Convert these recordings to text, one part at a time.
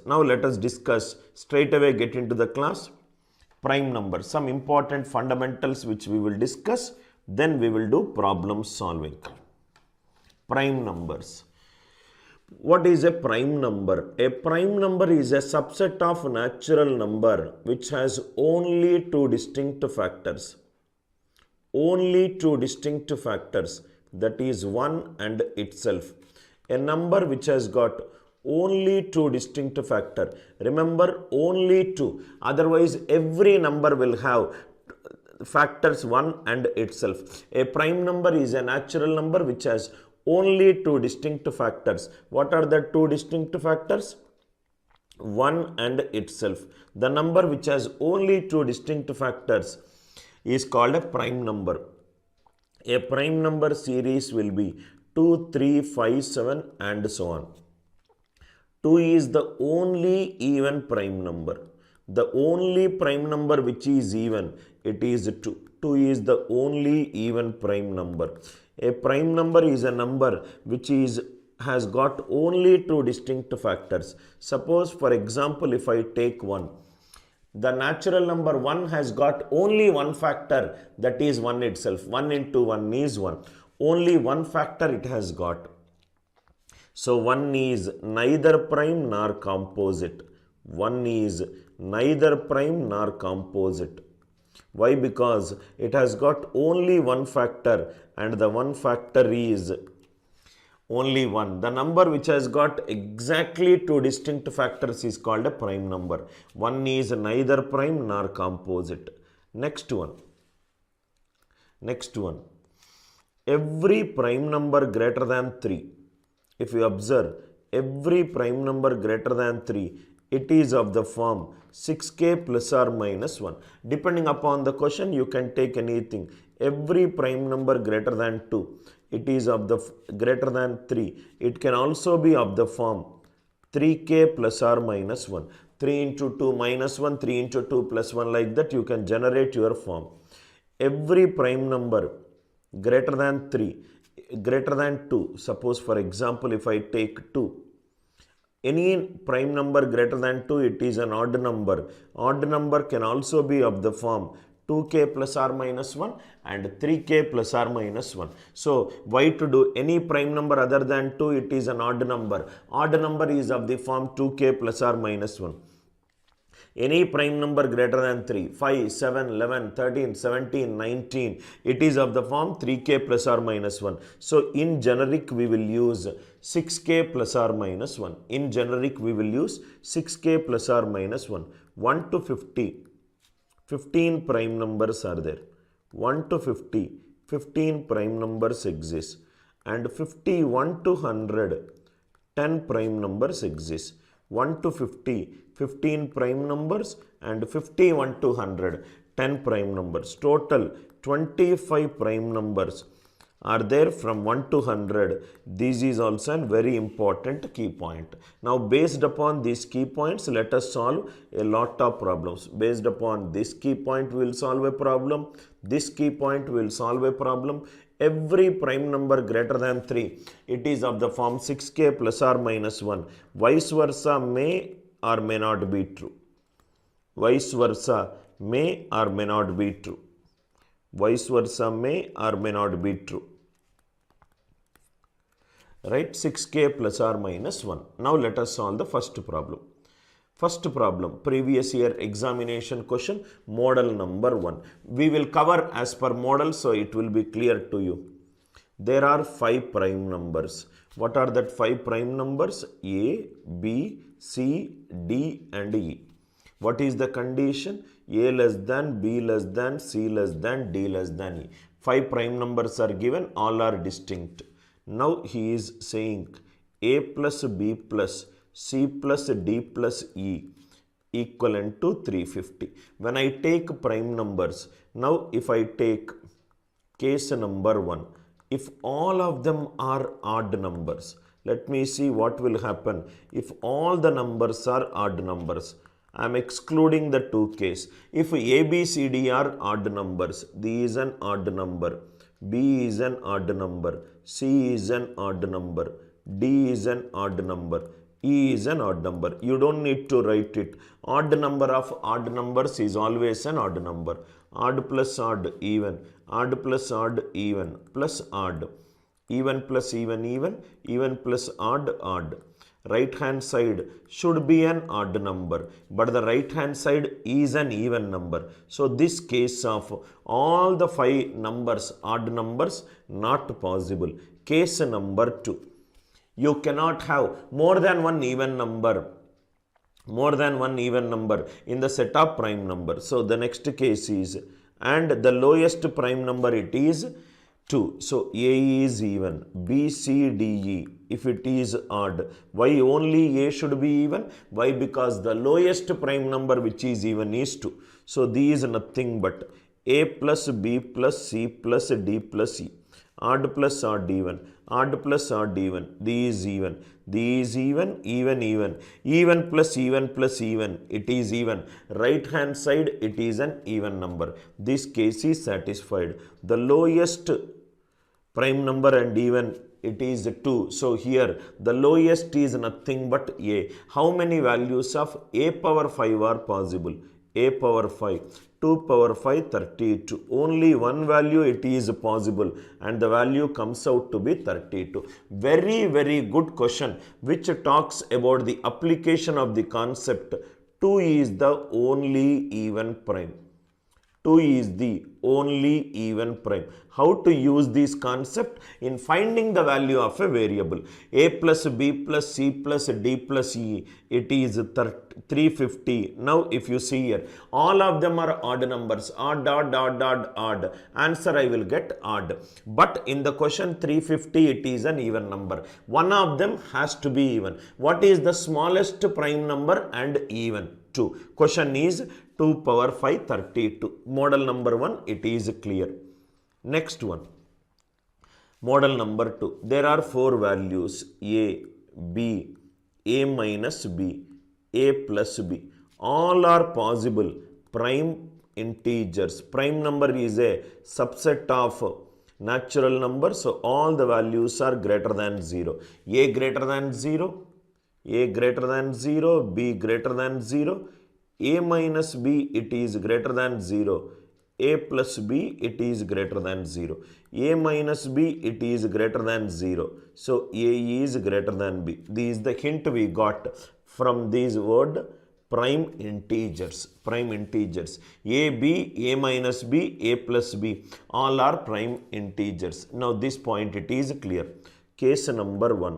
Now let us discuss straight away, get into the class. Prime numbers, some important fundamentals which we will discuss, then we will do problem solving. Prime numbers. What is a prime number? A prime number is a subset of natural number which has only two distinct factors. Only two distinct factors, that is 1 and itself. A number which has got only two distinct factors. Remember, only two. Otherwise, every number will have factors 1 and itself. A prime number is a natural number which has only two distinct factors. What are the two distinct factors? 1 and itself. The number which has only two distinct factors is called a prime number. A prime number series will be 2, 3, 5, 7 and so on. 2 is the only even prime number. The only prime number which is even, it is 2. 2 is the only even prime number. A prime number is a number which has got only two distinct factors. Suppose, for example, if I take 1, the natural number 1 has got only one factor, that is 1 itself. 1 into 1 is 1. Only one factor it has got. So 1 is neither prime nor composite. 1 is neither prime nor composite. Why? Because it has got only one factor, and the one factor is only 1. The number which has got exactly two distinct factors is called a prime number. 1 is neither prime nor composite. Next one. Every prime number greater than 3. If you observe, every prime number greater than 3, it is of the form 6k plus or minus 1. Depending upon the question, you can take anything. Every prime number greater than 2, it is of the greater than 3. It can also be of the form 3k plus or minus 1. 3 into 2 minus 1, 3 into 2 plus 1, like that you can generate your form. Every prime number greater than 3, greater than 2. Suppose, for example, if I take 2. Any prime number greater than 2, it is an odd number. Odd number can also be of the form 2k plus or minus 1 and 3k plus or minus 1. So, why to do any prime number other than 2, it is an odd number. Odd number is of the form 2k plus or minus 1. Any prime number greater than 3, 5, 7, 11, 13, 17, 19, it is of the form 3k plus or minus 1. So, in generic, we will use 6k plus or minus 1. In generic, we will use 6k plus or minus 1. 1 to 50, 15 prime numbers are there. 1 to 50, 15 prime numbers exist. And 51 to 100, 10 prime numbers exist. 1 to 50, 15 prime numbers, and 51 to 100, 10 prime numbers. Total 25 prime numbers are there from 1 to 100. This is also a very important key point. Now, based upon these key points, let us solve a lot of problems. Based upon this key point, we will solve a problem. This key point will solve a problem. Every prime number greater than 3, it is of the form 6k plus or minus 1. Vice versa may or may not be true. Vice versa may or may not be true. Vice versa may or may not be true. Right? 6k plus or minus 1. Now let us solve the first problem. First problem, previous year examination question, model number 1. We will cover as per model, so it will be clear to you. There are 5 prime numbers. What are that 5 prime numbers? A, B, C, D and E. What is the condition? A less than, B less than, C less than, D less than E. 5 prime numbers are given, all are distinct. Now he is saying A plus B plus C plus D plus E equivalent to 350. When I take prime numbers, now if I take case number 1, if all of them are odd numbers, let me see what will happen. If all the numbers are odd numbers, I am excluding the 2 case. If A, B, C, D are odd numbers, D is an odd number, B is an odd number, C is an odd number, D is an odd number, E is an odd number. You don't need to write it. Odd number of odd numbers is always an odd number. Odd plus odd, even. Odd plus odd, even. Plus odd. Even plus even, even. Even plus odd, odd. Right hand side should be an odd number, but the right hand side is an even number. So this case of all the 5 numbers, odd numbers, not possible. Case number 2. You cannot have more than one even number in the set of prime numbers. So the next case is, and the lowest prime number it is 2. So A is even, B, C, D, E. If it is odd, why only A should be even? Why? Because the lowest prime number which is even is 2. So these is nothing but A plus B plus C plus D plus E. Odd plus odd, even. Odd plus odd, even. These even. These even, even, even. Even plus even. It is even. Right hand side, it is an even number. This case is satisfied. The lowest prime number and even it is 2. So here the lowest is nothing but A. How many values of A power 5 are possible? A power 5, 2 power 5, 32. Only one value it is possible and the value comes out to be 32. Very, very good question which talks about the application of the concept 2 is the only even prime. 2 is the only even prime. How to use this concept? In finding the value of a variable. A plus B plus C plus D plus E. It is 350. Now if you see here, all of them are odd numbers. Odd, odd, odd, odd, odd. Answer I will get odd. But in the question 350 it is an even number. One of them has to be even. What is the smallest prime number and even? 2. Question is 2 power 5, 32. Model number 1, it is clear. Next one. Model number 2. There are 4 values A, B, A minus B, A plus B. All are possible prime integers. Prime number is a subset of natural number. So all the values are greater than 0. A greater than 0, A greater than 0, B greater than 0. A minus B, it is greater than 0. A plus B, it is greater than 0. A minus B, it is greater than 0. So A is greater than B. This is the hint we got from this word prime integers. Prime integers. A, B, A minus B, A plus B. All are prime integers. Now this point it is clear. Case number 1.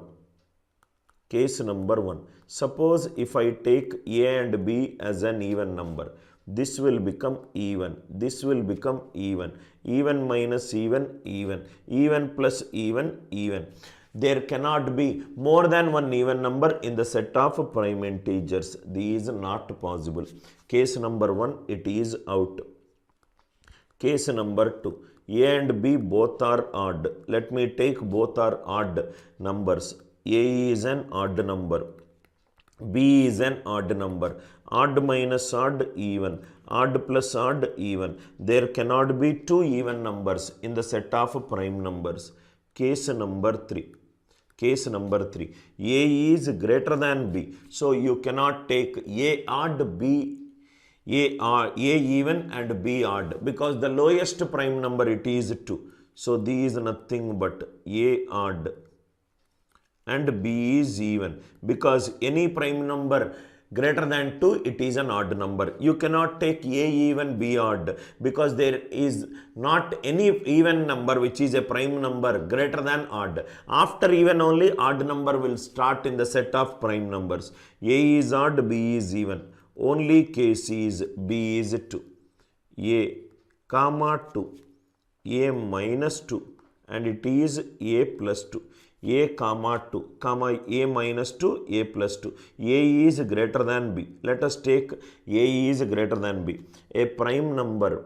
Case number 1. Suppose if I take A and B as an even number, this will become even, this will become even, even minus even, even, even plus even, even. There cannot be more than one even number in the set of prime integers. This is not possible. Case number 1, it is out. Case number 2. A and B both are odd. Let me take both are odd numbers. A is an odd number. B is an odd number. Odd minus odd, even. Odd plus odd, even. There cannot be 2 even numbers in the set of prime numbers. Case number 3. Case number 3. A is greater than B. So you cannot take A odd, B A even and B odd, because the lowest prime number it is 2. So this is nothing but A odd and B is even, because any prime number greater than 2, it is an odd number. You cannot take A even, B odd, because there is not any even number which is a prime number greater than odd. After even only odd number will start in the set of prime numbers. A is odd, B is even. Only case is B is 2. A comma 2, A minus 2, and it is A plus 2. A comma 2, comma A minus 2, A plus 2. A is greater than B. Let us take A is greater than B. A prime number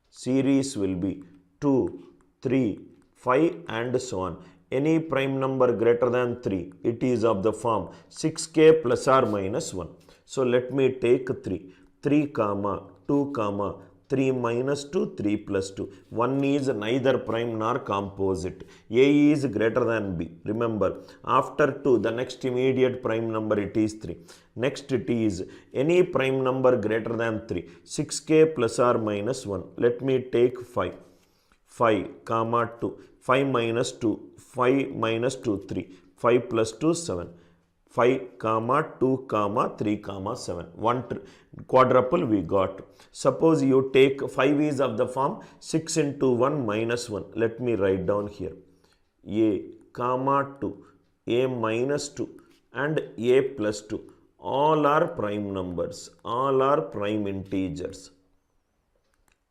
series will be 2, 3, 5 and so on. Any prime number greater than 3, it is of the form 6k plus or minus 1. So let me take 3, 3 comma 2 comma 3 minus 2, 3 plus 2. 1 is neither prime nor composite. A is greater than B. Remember, after 2, the next immediate prime number, it is 3. Next, it is any prime number greater than 3. 6k plus or minus 1. Let me take 5. 5, comma 2. 5 minus 2. 5 minus 2, 3. 5 plus 2, 7. 5, comma 2, comma 3, comma 7. One quadruple we got. Suppose you take 5 is of the form 6 into 1 minus 1. Let me write down here. A, comma 2, A minus 2 and A plus 2. All are prime numbers. All are prime integers.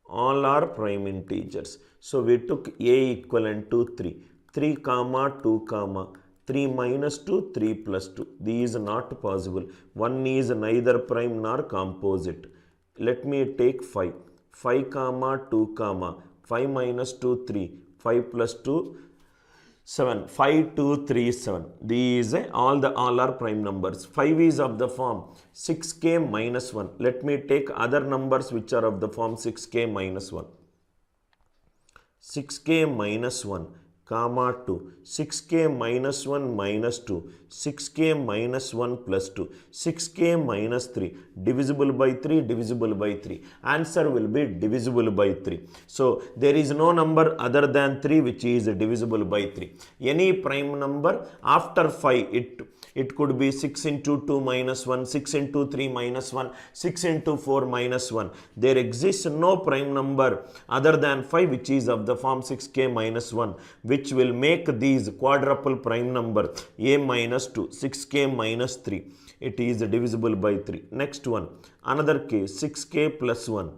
All are prime integers. So we took A equivalent to 3. 3, comma 2, comma 3 minus 2, 3 plus 2. These are not possible. 1 is neither prime nor composite. Let me take 5. 5, comma 2, comma 5 minus 2, 3. 5 plus 2, 7. 5, 2, 3, 7. These all are prime numbers. 5 is of the form 6k minus 1. Let me take other numbers which are of the form 6k minus 1. 6k minus 1, comma 2, 6k minus 1 minus 2, 6k minus 1 plus 2, 6k minus 3, divisible by 3, divisible by 3. Answer will be divisible by 3. So, there is no number other than 3 which is divisible by 3. Any prime number after 5, it could be 6 into 2 minus 1, 6 into 3 minus 1, 6 into 4 minus 1. There exists no prime number other than 5 which is of the form 6k minus 1, which will make these quadruple prime number A minus 2, 6k minus 3. It is divisible by 3. Next one, another case, 6k plus 1,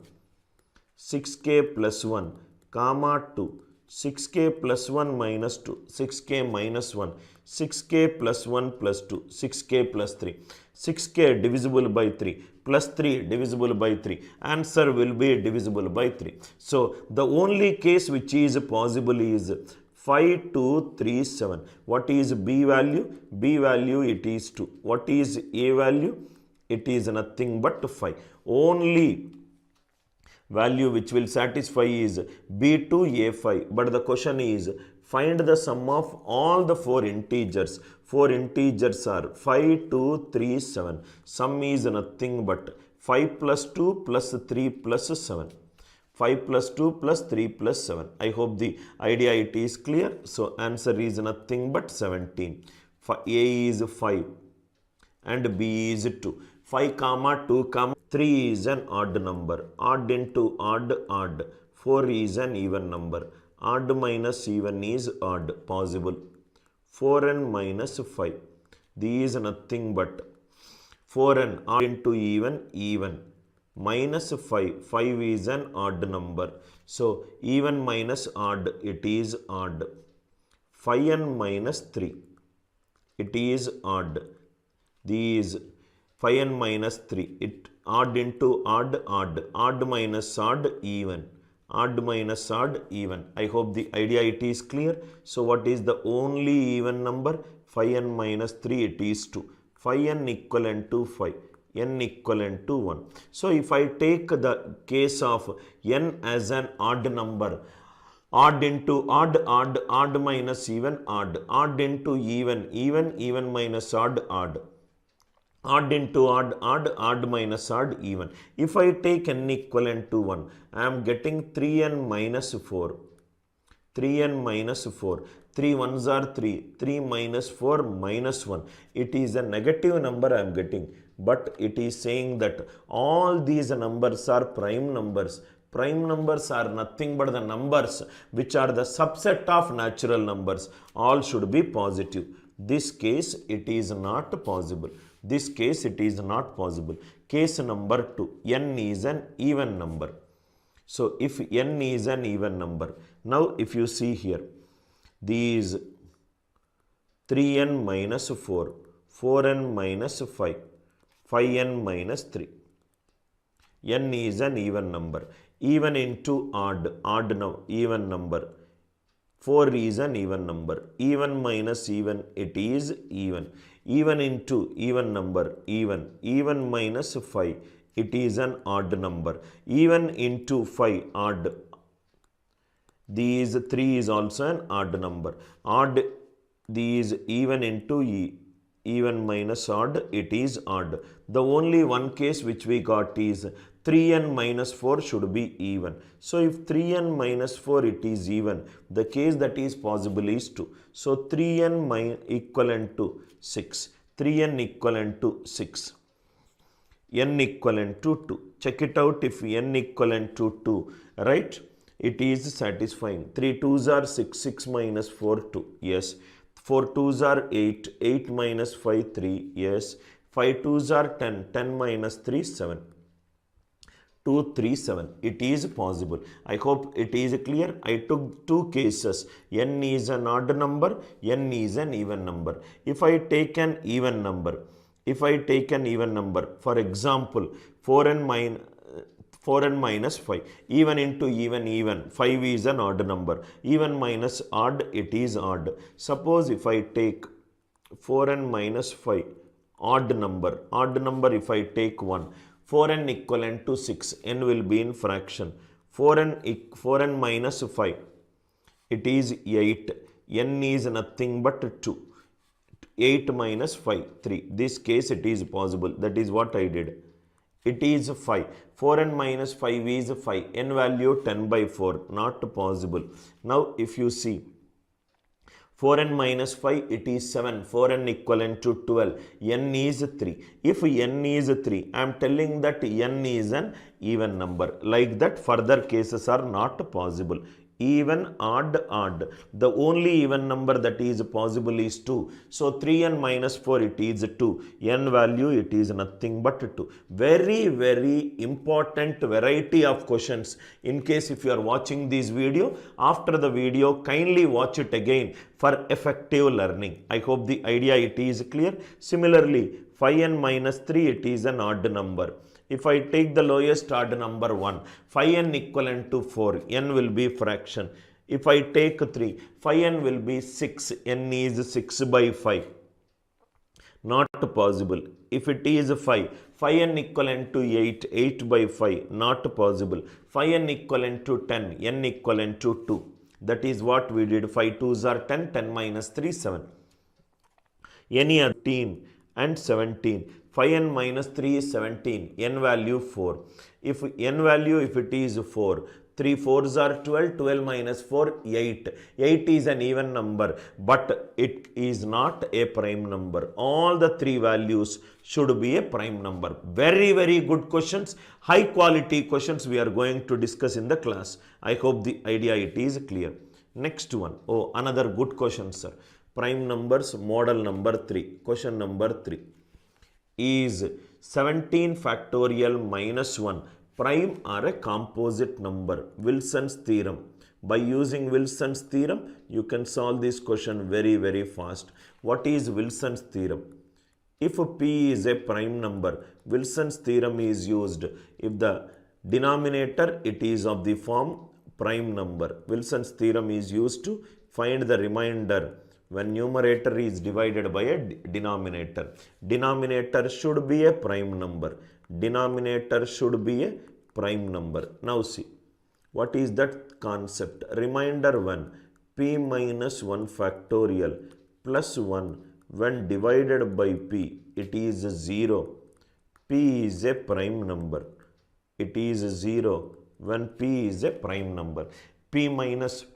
6k plus 1, comma 2. 6k plus 1 minus 2, 6k minus 1, 6k plus 1 plus 2, 6k plus 3. 6k divisible by 3 plus 3 divisible by 3. Answer will be divisible by 3. So, the only case which is possible is 5, 2, 3, 7. What is B value? B value, it is 2. What is A value? It is nothing but 5. Only value which will satisfy is B2 A5. But the question is, find the sum of all the 4 integers. 4 integers are 5, 2, 3, 7. Sum is nothing but 5 plus 2 plus 3 plus 7. 5 plus 2 plus 3 plus 7. I hope the idea it is clear. So, answer is nothing but 17. A is 5 and B is 2. 5 comma 2 comma 3 is an odd number. Odd into odd, odd. 4 is an even number. Odd minus even is odd, possible. 4n minus 5. These nothing but 4n odd into even, even. Minus 5. 5 is an odd number. So, even minus odd, it is odd. 5n minus 3. It is odd. These 5n minus 3. It odd into odd, odd. Odd minus odd, even. Odd minus odd, even. I hope the idea it is clear. So, what is the only even number? 5n minus 3, it is 2. 5n equivalent to 5. N equivalent to 1. So, if I take the case of n as an odd number, odd into odd, odd, odd minus even, odd. Odd into even, even, even minus odd, odd. Odd into odd, odd, odd minus odd, even. If I take n equivalent to 1, I am getting 3n minus 4. 3n minus 4. 3 ones are 3. 3 minus 4 minus 1. It is a negative number I am getting. But it is saying that all these numbers are prime numbers. Prime numbers are nothing but the numbers which are the subset of natural numbers. All should be positive. This case, it is not possible. This case, it is not possible. Case number 2, n is an even number. So, if n is an even number, now if you see here, these 3n minus 4, 4n minus 5, 5n minus 3. n is an even number. Even into odd, even number. 4 is an even number. Even minus even, it is even. Even into even number, even. Even minus 5, it is an odd number. Even into 5, odd. These 3 is also an odd number. Odd, these even into even minus odd, it is odd. The only one case which we got is 3n minus 4 should be even. So if 3n minus 4 it is even, the case that is possible is 2. So 3n equivalent to 6. 3n equivalent to 6. N equivalent to 2. Check it out if n equivalent to 2, right? It is satisfying. 3 2s are 6, 6 minus 4, 2. Yes. 4 2s are 8, 8 minus 5, 3. Yes. 5 2s are 10, 10 minus 3, 7. 2, 3, 7. It is possible. I hope it is clear. I took 2 cases. N is an odd number, n is an even number. If I take an even number, for example, 4n minus 5, even into even, 5 is an odd number, even minus odd, it is odd. Suppose if I take 4n minus 5, odd number if I take 1, 4n equivalent to 6, n will be in fraction. 4n minus 5, it is 8, n is nothing but 2. 8 minus 5, 3. This case it is possible. That is what I did. It is 5. 4n minus 5 is 5. N value 10 by 4. Not possible. Now if you see 4n minus 5, it is 7. 4n equivalent to 12. N is 3. If n is 3, I am telling that n is an even number. Like that, further cases are not possible. Even, odd, odd. The only even number that is possible is 2. So 3n minus 4, it is 2. N value, it is nothing but 2. Very, very important variety of questions. In case if you are watching this video, after the video, kindly watch it again for effective learning. I hope the idea it is clear. Similarly, 5n minus 3, it is an odd number. If I take the lowest odd number 1, 5n equivalent to 4, n will be fraction. If I take 3, 5n will be 6, n is 6 by 5. Not possible. If it is 5, 5n equivalent to 8, 8 by 5, not possible. 5n equivalent to 10, n equivalent to 2. That is what we did. 5 2s are 10, 10 minus 3, 7. Any other 15 and 17. 5n minus 3 is 17, n value 4. If n value, if it is 4, 3 4s are 12, 12 minus 4, 8. 8 is an even number, but it is not a prime number. All the 3 values should be a prime number. Very, very good questions, high quality questions we are going to discuss in the class. I hope the idea it is clear. Next one. Oh, another good question, sir. Prime numbers, model number 3. Question number 3. Is 17 factorial minus 1 prime or a composite number? Wilson's theorem. By using Wilson's theorem, you can solve this question very, very fast. What is Wilson's theorem? If p is a prime number, Wilson's theorem is used. If the denominator, it is of the form prime number. Wilson's theorem is used to find the remainder when numerator is divided by a denominator. Denominator should be a prime number. Denominator should be a prime number. Now see, what is that concept? Remainder when p minus 1 factorial plus 1 when divided by p, it is 0. P is a prime number. It is 0 when p is a prime number. P minus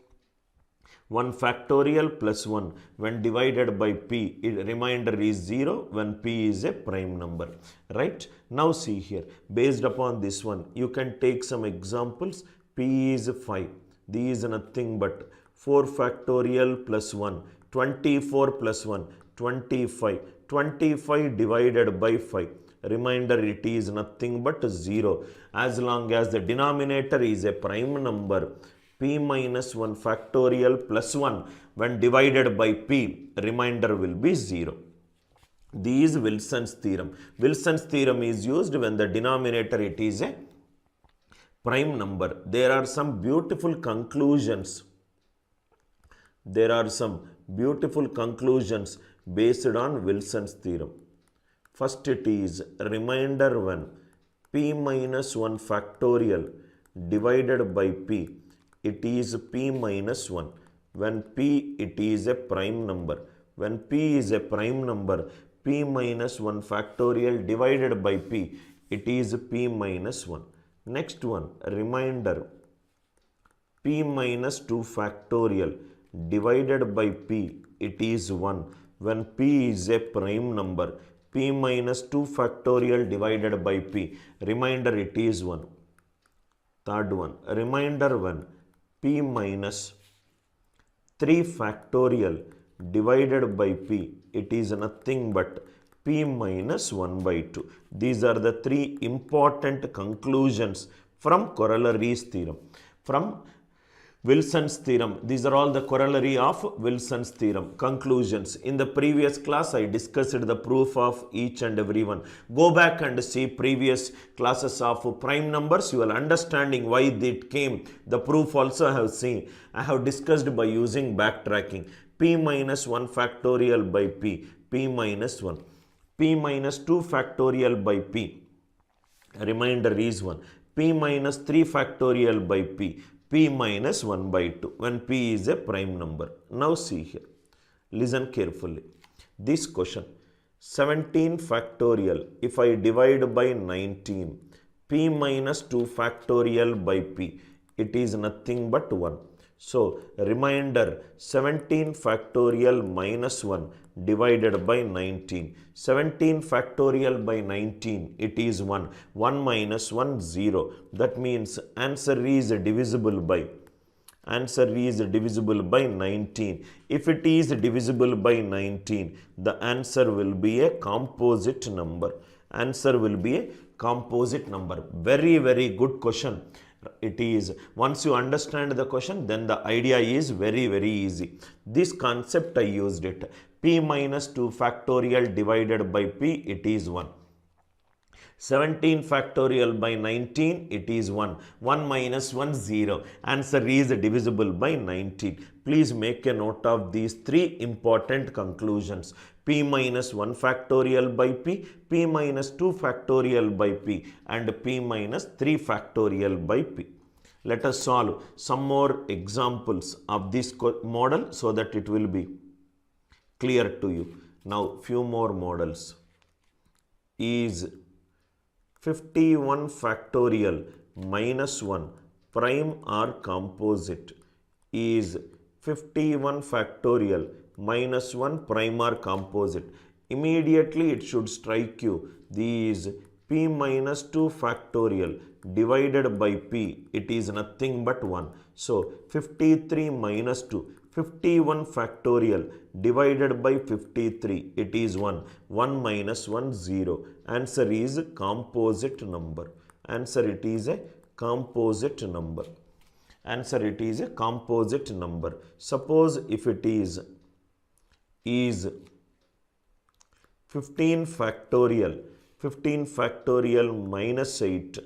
1 factorial plus 1 when divided by p, remainder is 0 when p is a prime number. Right? Now see here, based upon this one, you can take some examples. P is 5. These is nothing but 4 factorial plus 1, 24 plus 1, 25. 25 divided by 5. Remainder it is nothing but 0. As long as the denominator is a prime number, p minus 1 factorial plus 1 when divided by p, remainder will be 0. This is Wilson's theorem. Wilson's theorem is used when the denominator it is a prime number. There are some beautiful conclusions. There are some beautiful conclusions based on Wilson's theorem. First it is remainder when p minus 1 factorial divided by p, it is p minus 1. When p, it is a prime number. When p is a prime number, p minus 1 factorial divided by p, it is p minus 1. Next one, reminder, p minus 2 factorial divided by p, it is 1. When p is a prime number, p minus 2 factorial divided by p, reminder, it is 1. Third one, reminder, when p minus 3 factorial divided by p, it is nothing but p minus 1 by 2. These are the three important conclusions from corollaries theorem. From Wilson's theorem, these are all the corollary of Wilson's theorem conclusions. In the previous class, I discussed the proof of each and every one. Go back and see previous classes of prime numbers. You will understanding why it came. The proof also I have seen. I have discussed by using backtracking. P minus 1 factorial by p, p minus 1. P minus 2 factorial by p, remainder is 1. P minus 3 factorial by p, p minus 1 by 2, when p is a prime number. Now see here, listen carefully. This question, 17 factorial, if I divide by 19, p minus 2 factorial by p, it is nothing but 1. So, reminder, 17 factorial minus 1 divided by 19. 17 factorial by 19, it is 1. 1 minus 1, 0. That means answer is divisible by. Answer is divisible by 19. If it is divisible by 19, the answer will be a composite number. Answer will be a composite number. Very, very good question. It is, once you understand the question, then the idea is very, very easy. This concept I used it. P minus 2 factorial divided by p, it is 1. 17 factorial by 19, it is 1. 1 minus 1, 0. Answer is divisible by 19. Please make a note of these three important conclusions. P minus 1 factorial by p, p minus 2 factorial by p, and p minus 3 factorial by p. Let us solve some more examples of this model so that it will be clear to you. Now, few more models. Is 51 factorial minus 1 prime or composite? Is 51 factorial minus 1 prime or composite? Immediately it should strike you. These p minus 2 factorial divided by p, it is nothing but 1. So 53 minus 2. 51 factorial divided by 53, it is 1. 1 minus 1, 0. Answer is composite number. Answer, it is a composite number. Answer, it is a composite number. Suppose if it is 15 factorial minus 8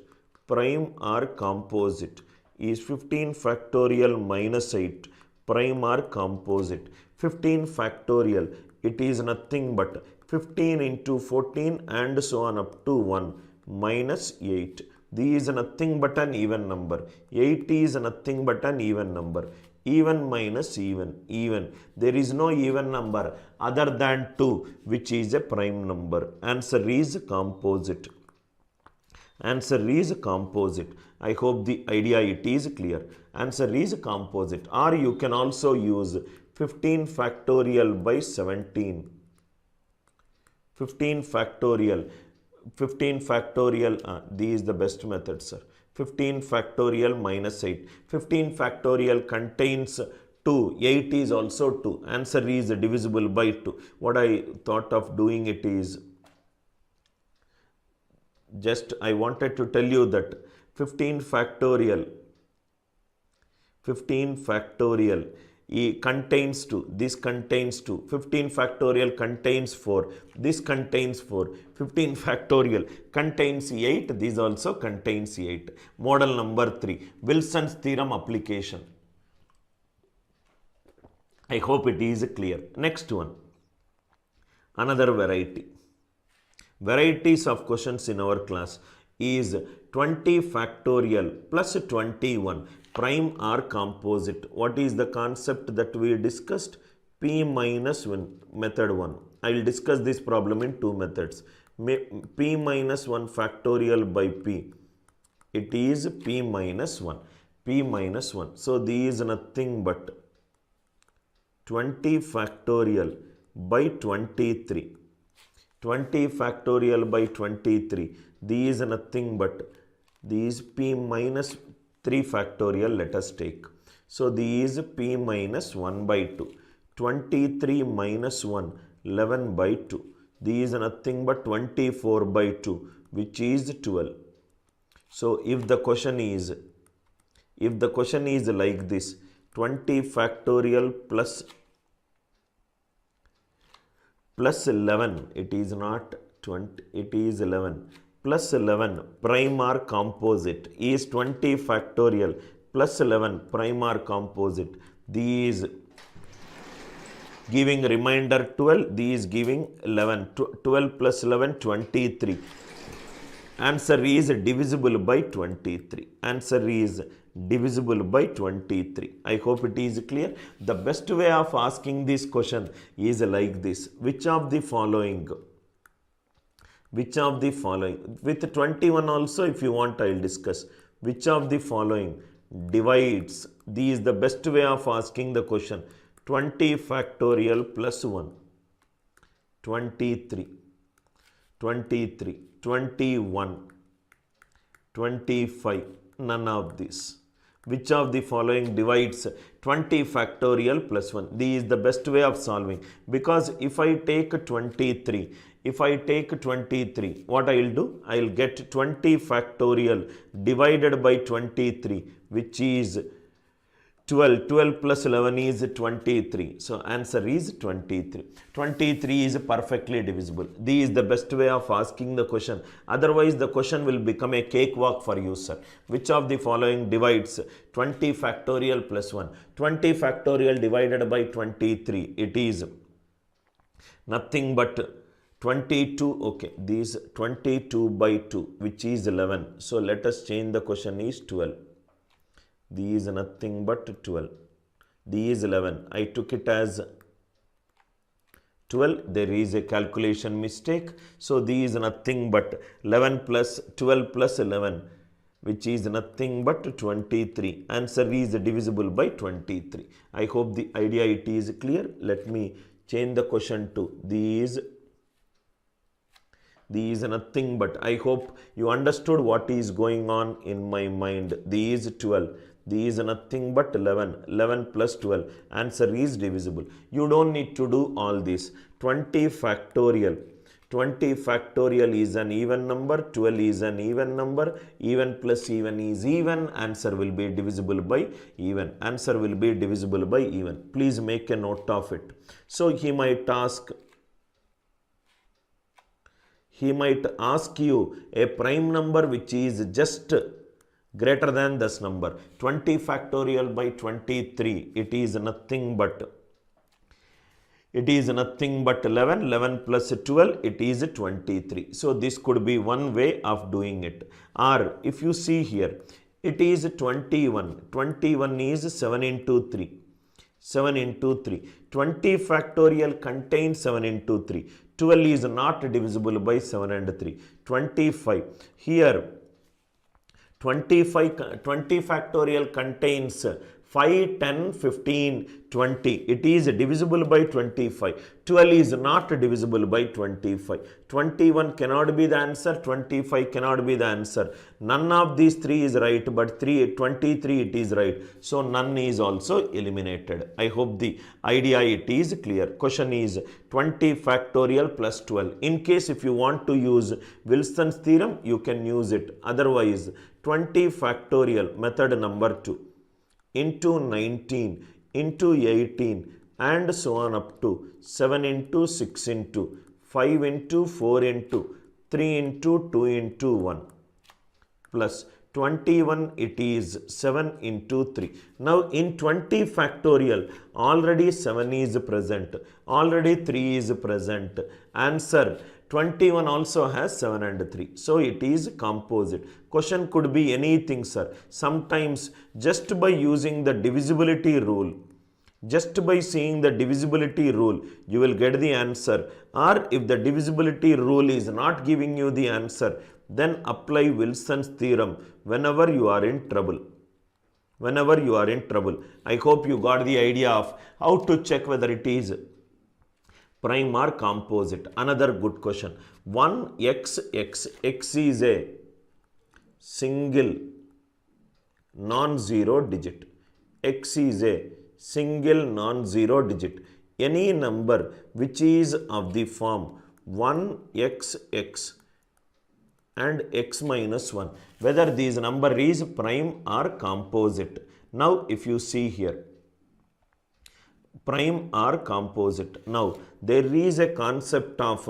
prime or composite. Is 15 factorial minus 8 prime or composite? 15 factorial, it is nothing but 15 into 14 and so on up to 1 minus 8. This is nothing but an even number. 8 is nothing but an even number. Even minus even, even. There is no even number other than 2, which is a prime number. Answer is composite. Answer is composite. I hope the idea it is clear. Answer is composite. Or you can also use 15 factorial by 17. 15 factorial. 15 factorial, this is the best method, sir. 15 factorial minus 8. 15 factorial contains 2. 8 is also 2. Answer is divisible by 2. What I thought of doing it is, just I wanted to tell you that 15 factorial contains 2, this contains 2, 15 factorial contains 4, this contains 4, 15 factorial contains 8, this also contains 8. Model number 3, Wilson's theorem application. I hope it is clear. Next one, another variety. Varieties of questions in our class. is 20 factorial plus 21 prime or composite. What is the concept that we discussed? P minus 1, method 1. I will discuss this problem in two methods. P minus 1 factorial by P. It is P minus 1. P minus 1. So, this is nothing but 20 factorial by 23. 20 factorial by 23. These is nothing but these P minus 3 factorial let us take. So, these P minus 1 by 2. 23 minus 1, 11 by 2. These is nothing but 24 by 2, which is 12. So, if the question is like this, 20 factorial plus 11, it is not 20, it is 11, plus 11 prime or composite is 20 factorial plus 11 prime or composite. These giving remainder 12, these giving 11, 12 plus 11, 23. Answer is divisible by 23. Answer is divisible by 23. I hope it is clear. The best way of asking this question is like this. Which of the following? With 21 also, if you want, I will discuss. Which of the following divides? This is the best way of asking the question. 20 factorial plus 1. 23. 21. 25. None of this. Which of the following divides 20 factorial plus 1? This is the best way of solving. Because if I take 23, what I will do? I will get 20 factorial divided by 23, which is 12. 12 plus 11 is 23. So, answer is 23. 23 is perfectly divisible. This is the best way of asking the question. Otherwise, the question will become a cakewalk for you, sir. Which of the following divides 20 factorial plus 1? 20 factorial divided by 23. It is nothing but 22. Okay, this 22 by 2, which is 11. So, let us change the question is 12. These is nothing but 12. These is 11. I took it as 12. There is a calculation mistake. So, these is nothing but 11 plus 12 plus 11, which is nothing but 23. Answer is divisible by 23. I hope the idea it is clear. Let me change the question to these. These is nothing but, I hope you understood what is going on in my mind. These 12. These is nothing but 11. 11 plus 12. Answer is divisible. You don't need to do all this. 20 factorial. 20 factorial is an even number. 12 is an even number. Even plus even is even. Answer will be divisible by even. Answer will be divisible by even. Please make a note of it. So, he might ask you a prime number which is just greater than this number. 20 factorial by 23. It is nothing but 11. 11 plus 12. It is 23. So, this could be one way of doing it. Or if you see here, it is 21. 21 is 7 into 3. 7 into 3. 20 factorial contains 7 into 3. 12 is not divisible by 7 and 3. 25. Here 20 factorial contains 5, 10, 15, 20. It is divisible by 25. 12 is not divisible by 25. 21 cannot be the answer. 25 cannot be the answer. None of these three is right, but 23 it is right. So, none is also eliminated. I hope the idea it is clear. Question is 20 factorial plus 12. In case if you want to use Wilson's theorem, you can use it. Otherwise, 20 factorial method number 2. Into 19, into 18, and so on up to 7 into 6 into 5 into 4 into 3 into 2 into 1 plus 21 it is 7 into 3. Now in 20 factorial already 7 is present, already 3 is present. Answer 21 also has 7 and 3. So it is composite. Question could be anything, sir. Sometimes just by using the divisibility rule, just by seeing the divisibility rule, you will get the answer. Or if the divisibility rule is not giving you the answer, then apply Wilson's theorem whenever you are in trouble. Whenever you are in trouble. I hope you got the idea of how to check whether it is prime or composite. Another good question. 1x, x is a single non-zero digit. X is a single non-zero digit. Any number which is of the form 1x and x minus 1, whether this number is prime or composite. Now if you see here, prime or composite. Now there is a concept of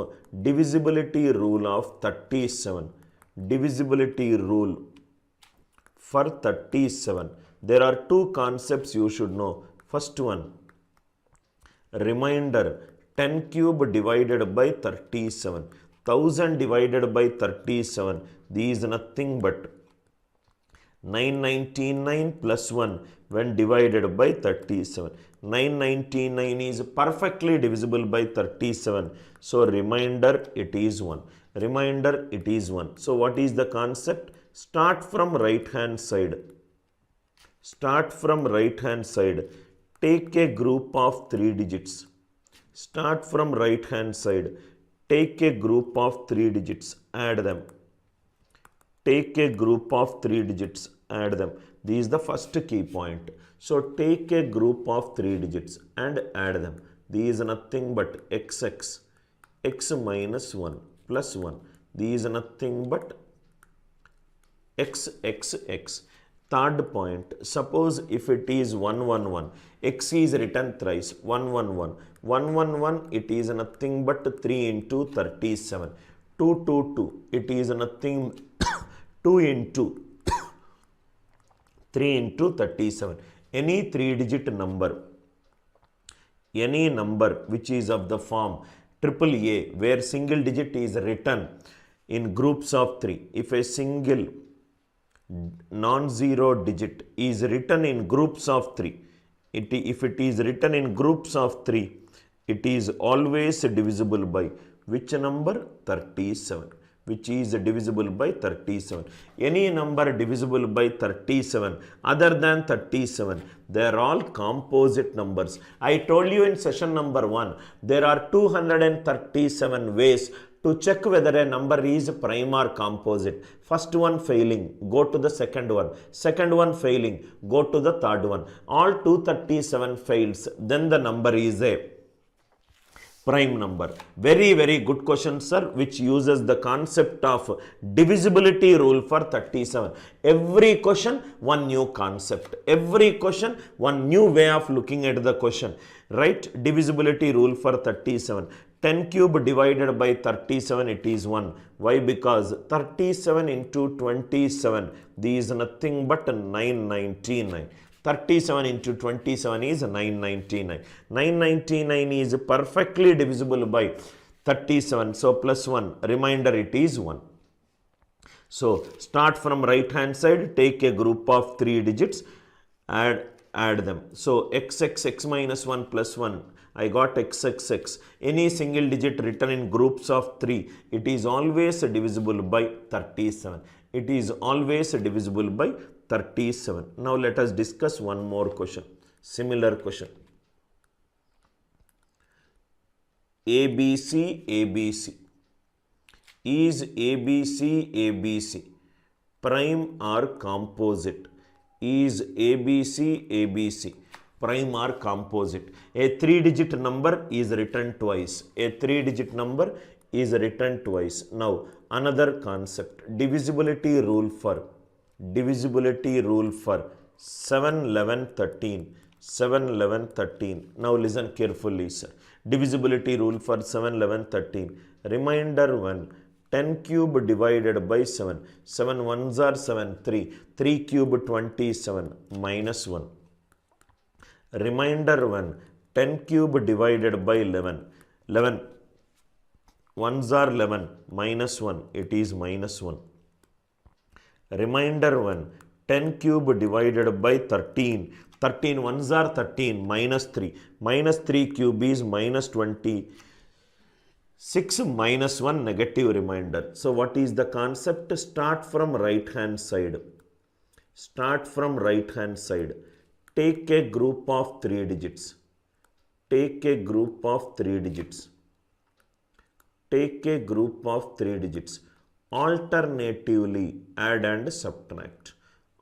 divisibility rule of 37. Divisibility rule for 37. There are two concepts you should know. First one, remainder 10 cube divided by 37. 1000 divided by 37. This is nothing but 999 plus 1 when divided by 37. 999 is perfectly divisible by 37. So remainder it is 1. Remainder it is 1. So what is the concept? Start from right hand side. Start from right hand side. Take a group of 3 digits. Start from right hand side. Take a group of 3 digits. Add them. Take a group of 3 digits. Add them. This is the first key point. So take a group of 3 digits and add them. This is nothing but xx, x minus 1 plus 1. This is nothing but xxx. Third point, suppose if it is 111, x is written thrice, 111. 111, it is nothing but 3 into 37. 222, it is nothing 2 into 3 into 37. Any 3-digit number, any number which is of the form AAA, where single digit is written in groups of 3. If a single non-zero digit is written in groups of 3, if it is written in groups of 3, it is always divisible by which number? 37. Which is divisible by 37. Any number divisible by 37 other than 37, they are all composite numbers. I told you in session number 1, there are 237 ways to check whether a number is prime or composite. First one failing, go to the second one. Second one failing, go to the third one. All 237 fails, then the number is a prime number. Very, very good question, sir, which uses the concept of divisibility rule for 37. Every question, one new concept. Every question, one new way of looking at the question. Right? Divisibility rule for 37. 10 cube divided by 37, it is 1. Why? Because 37 into 27, this is nothing but 999. 37 into 27 is 999. 999 is perfectly divisible by 37. So plus 1, remainder it is 1. So start from right hand side, take a group of 3 digits, add them. So xx, x minus 1 plus 1, I got xxx. Any single digit written in groups of 3, it is always divisible by 37. It is always divisible by 37. Now let us discuss one more question. Similar question. ABC, ABC. Is ABC, ABC prime or composite? Is ABC, ABC prime or composite? A 3-digit number is written twice. A 3-digit number is written twice. Now another concept, divisibility rule for 7, 11, 13. 7, 11, 13. Now listen carefully, sir. Divisibility rule for 7, 11, 13. Reminder 1. 10 cube divided by 7. 7 ones are 7, 3. 3 cube 27 minus 1. Reminder 1. 10 cube divided by 11. 11 1s are 11, minus 1, it is minus 1. Remainder 1, 10 cube divided by 13, 13 1s are 13, minus 3, minus 3 cube is minus 20, 6 minus 1 negative remainder. So what is the concept? Start from right hand side. Start from right hand side. Take a group of 3 digits. Take a group of 3 digits. Take a group of 3 digits. Alternatively add and subtract.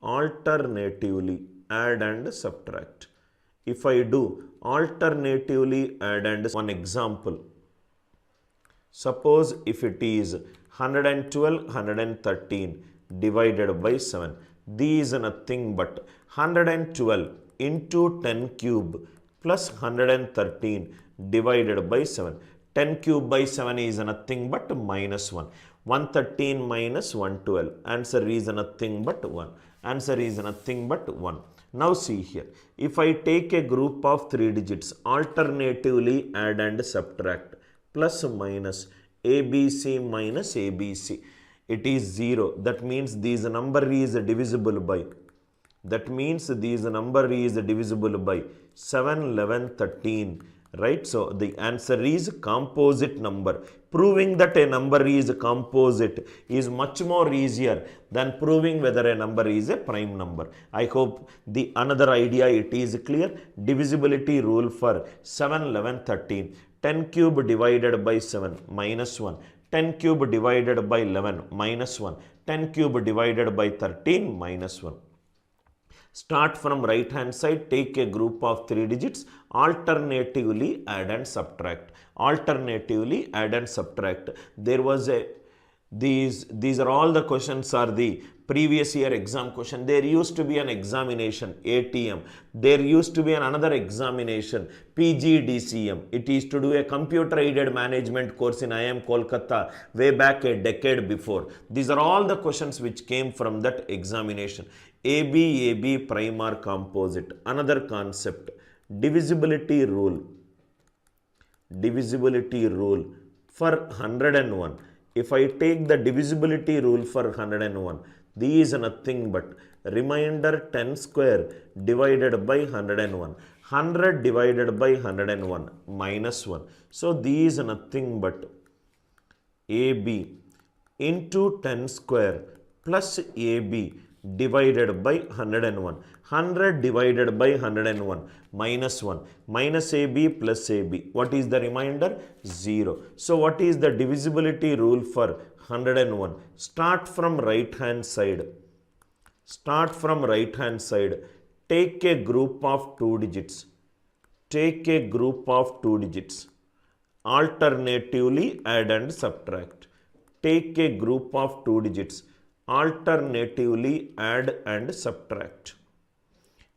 Alternatively add and subtract. If I do alternatively add and one example. Suppose if it is 112, 113 divided by 7. These are nothing but 112 into 10 cube plus 113 divided by 7. 10 cube by 7 is nothing but minus 1. 113 minus 112. Answer is nothing but 1. Answer is nothing but 1. Now see here. If I take a group of 3 digits, alternatively add and subtract. Plus minus ABC minus ABC. It is 0. That means this number is divisible by. That means this number is divisible by 7, 11, 13. Right? So the answer is composite number. Proving that a number is composite is much more easier than proving whether a number is a prime number. I hope the another idea it is clear. Divisibility rule for 7, 11, 13. 10 cube divided by 7 minus 1. 10 cube divided by 11 minus 1. 10 cube divided by 13 minus 1. Start from right hand side, take a group of 3 digits, alternatively add and subtract. Alternatively add and subtract. There was a, these are all the questions are the previous year exam question. There used to be an examination, ATM. There used to be another examination, PGDCM. It is to do a computer aided management course in IIM Kolkata way back a decade before. These are all the questions which came from that examination. AB prime or composite. Another concept, divisibility rule. Divisibility rule for 101. If I take the divisibility rule for 101, these are nothing but remainder 10 square divided by 101. 100 divided by 101 minus 1. So these are nothing but AB into 10 square plus AB divided by 101. 100 divided by 101 minus 1. Minus AB plus AB. What is the remainder? 0. So what is the divisibility rule for 101? Start from right hand side. Start from right hand side. Take a group of 2 digits. Take a group of 2 digits. Alternatively add and subtract. Take a group of 2 digits. Alternatively add and subtract.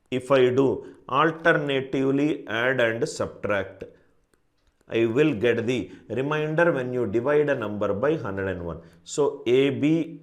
If I do alternatively add and subtract, I will get the remainder when you divide a number by 101. So AB,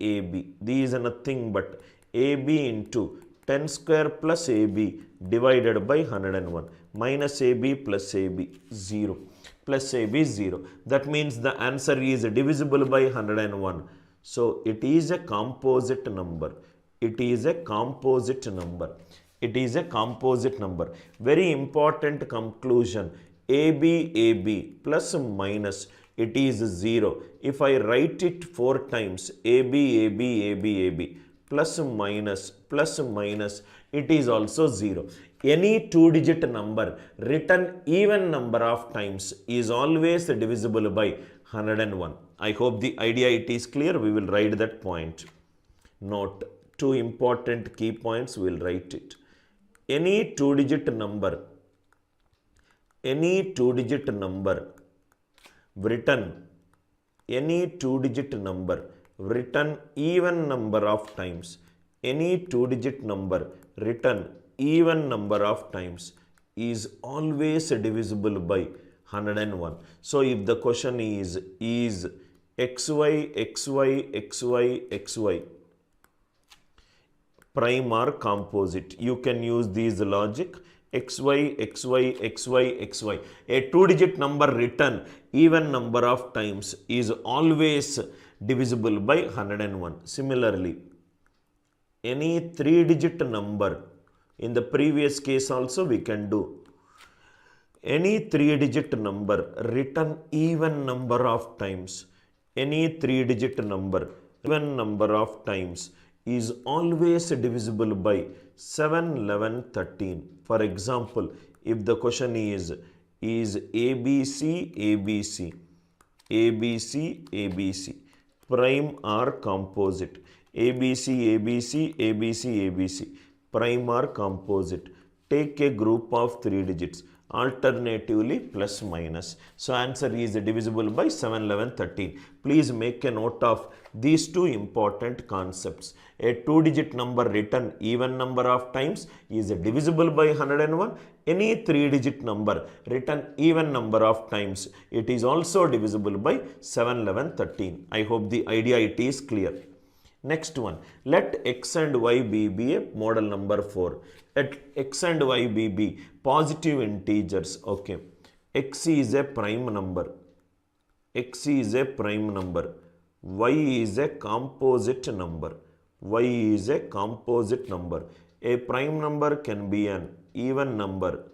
these are nothing but AB into 10 square plus AB divided by 101 minus AB plus AB 0 plus AB 0. That means the answer is divisible by 101. So it is a composite number. It is a composite number. It is a composite number. Very important conclusion. AB plus minus, it is 0. If I write it 4 times, AB plus minus, it is also 0. Any 2-digit number written even number of times is always divisible by 101. I hope the idea it is clear. We will write that point. Note 2 important key points. We will write it. Any 2-digit number written, any 2-digit number written even number of times, any 2-digit number written even number of times is always divisible by 101. So if the question is XY prime or composite, you can use this logic. xy, xy, xy, xy. A 2-digit number written even number of times is always divisible by 101. Similarly, any 3-digit number, in the previous case also we can do, any 3-digit number written even number of times, any 3-digit number even number of times is always divisible by 7, 11, 13. For example, if the question is ABC, ABC, ABC, ABC, prime or composite, ABC, ABC, ABC, ABC, prime or composite, take a group of 3 digits, alternatively plus minus. So answer is divisible by 7, 11, 13. Please make a note of these two important concepts. A 2-digit number written even number of times is divisible by 101. Any 3-digit number written even number of times, it is also divisible by 7, 11, 13. I hope the idea it is clear. Next one, let x and y be a model number 4. Let x and y be positive integers. Okay, x is a prime number, x is a prime number, y is a composite number, y is a composite number. A prime number can be an even number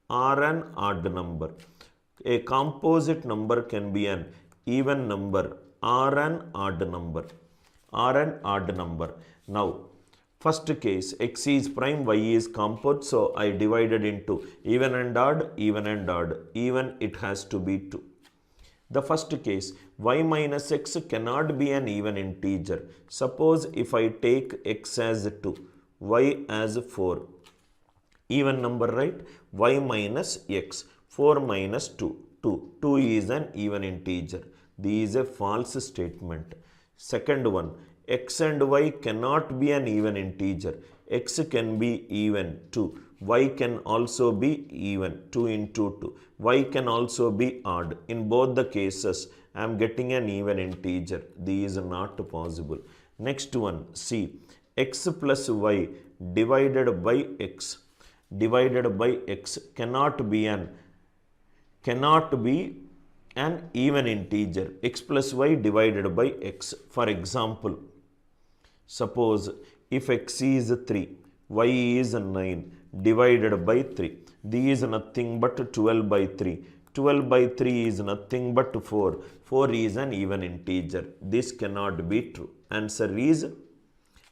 or an odd number. A composite number can be an even number or an odd number. Now, first case, x is prime, y is composite, so I divided into even and odd, even and odd. Even it has to be 2. The first case, y minus x cannot be an even integer. Suppose if I take x as 2, y as 4. Even number, right? Y minus x, 4 minus 2, 2. 2 is an even integer. This is a false statement. Second one, x and y cannot be an even integer. X can be even 2. Y can also be even 2 into 2. Y can also be odd. In both the cases, I am getting an even integer. This is not possible. Next one, C. X plus y divided by x cannot be an even integer. X plus y divided by x. For example, suppose if x is 3, y is 9 divided by 3. This is nothing but 12 by 3. 12 by 3 is nothing but 4. 4 is an even integer. This cannot be true. Answer is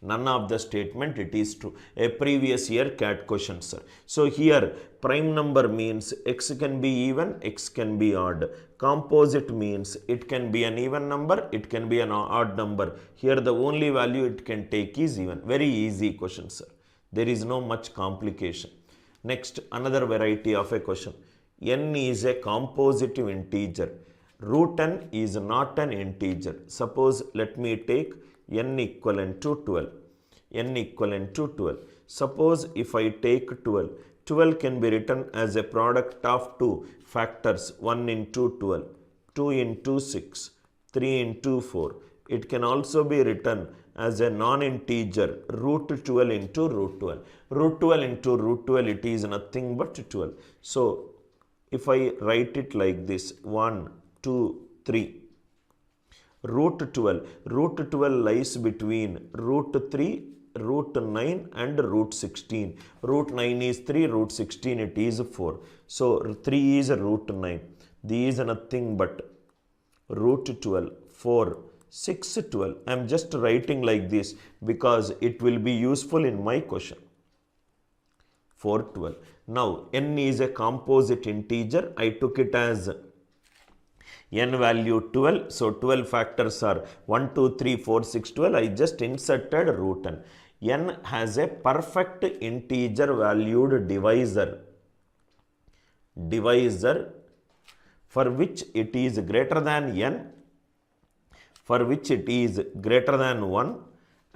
none of the statement it is true. A previous year CAT question, sir. So here prime number means x can be even, x can be odd. Composite means it can be an even number, it can be an odd number. Here the only value it can take is even. Very easy question, sir. There is no much complication. Next, another variety of a question. N is a compositive integer. Root n is not an integer. Suppose let me take n equivalent to 12. N equivalent to 12. Suppose if I take 12, 12 can be written as a product of two factors, 1 into 12, 2 into 6, 3 into 4. It can also be written as a non-integer, root 12 into root 12. Root 12 into root 12, it is nothing but 12. So, if I write it like this, 1, 2, 3. Root 12 lies between root 3, root 9 and root 16. Root 9 is 3, root 16 it is 4. So 3 is root 9. This is nothing but root 12, 4, 6, 12. I am just writing like this because it will be useful in my question. 4, 12. Now n is a composite integer. I took it as n value 12. So 12 factors are 1, 2, 3, 4, 6, 12. I just inserted root n. N has a perfect integer valued divisor for which it is greater than n, for which it is greater than 1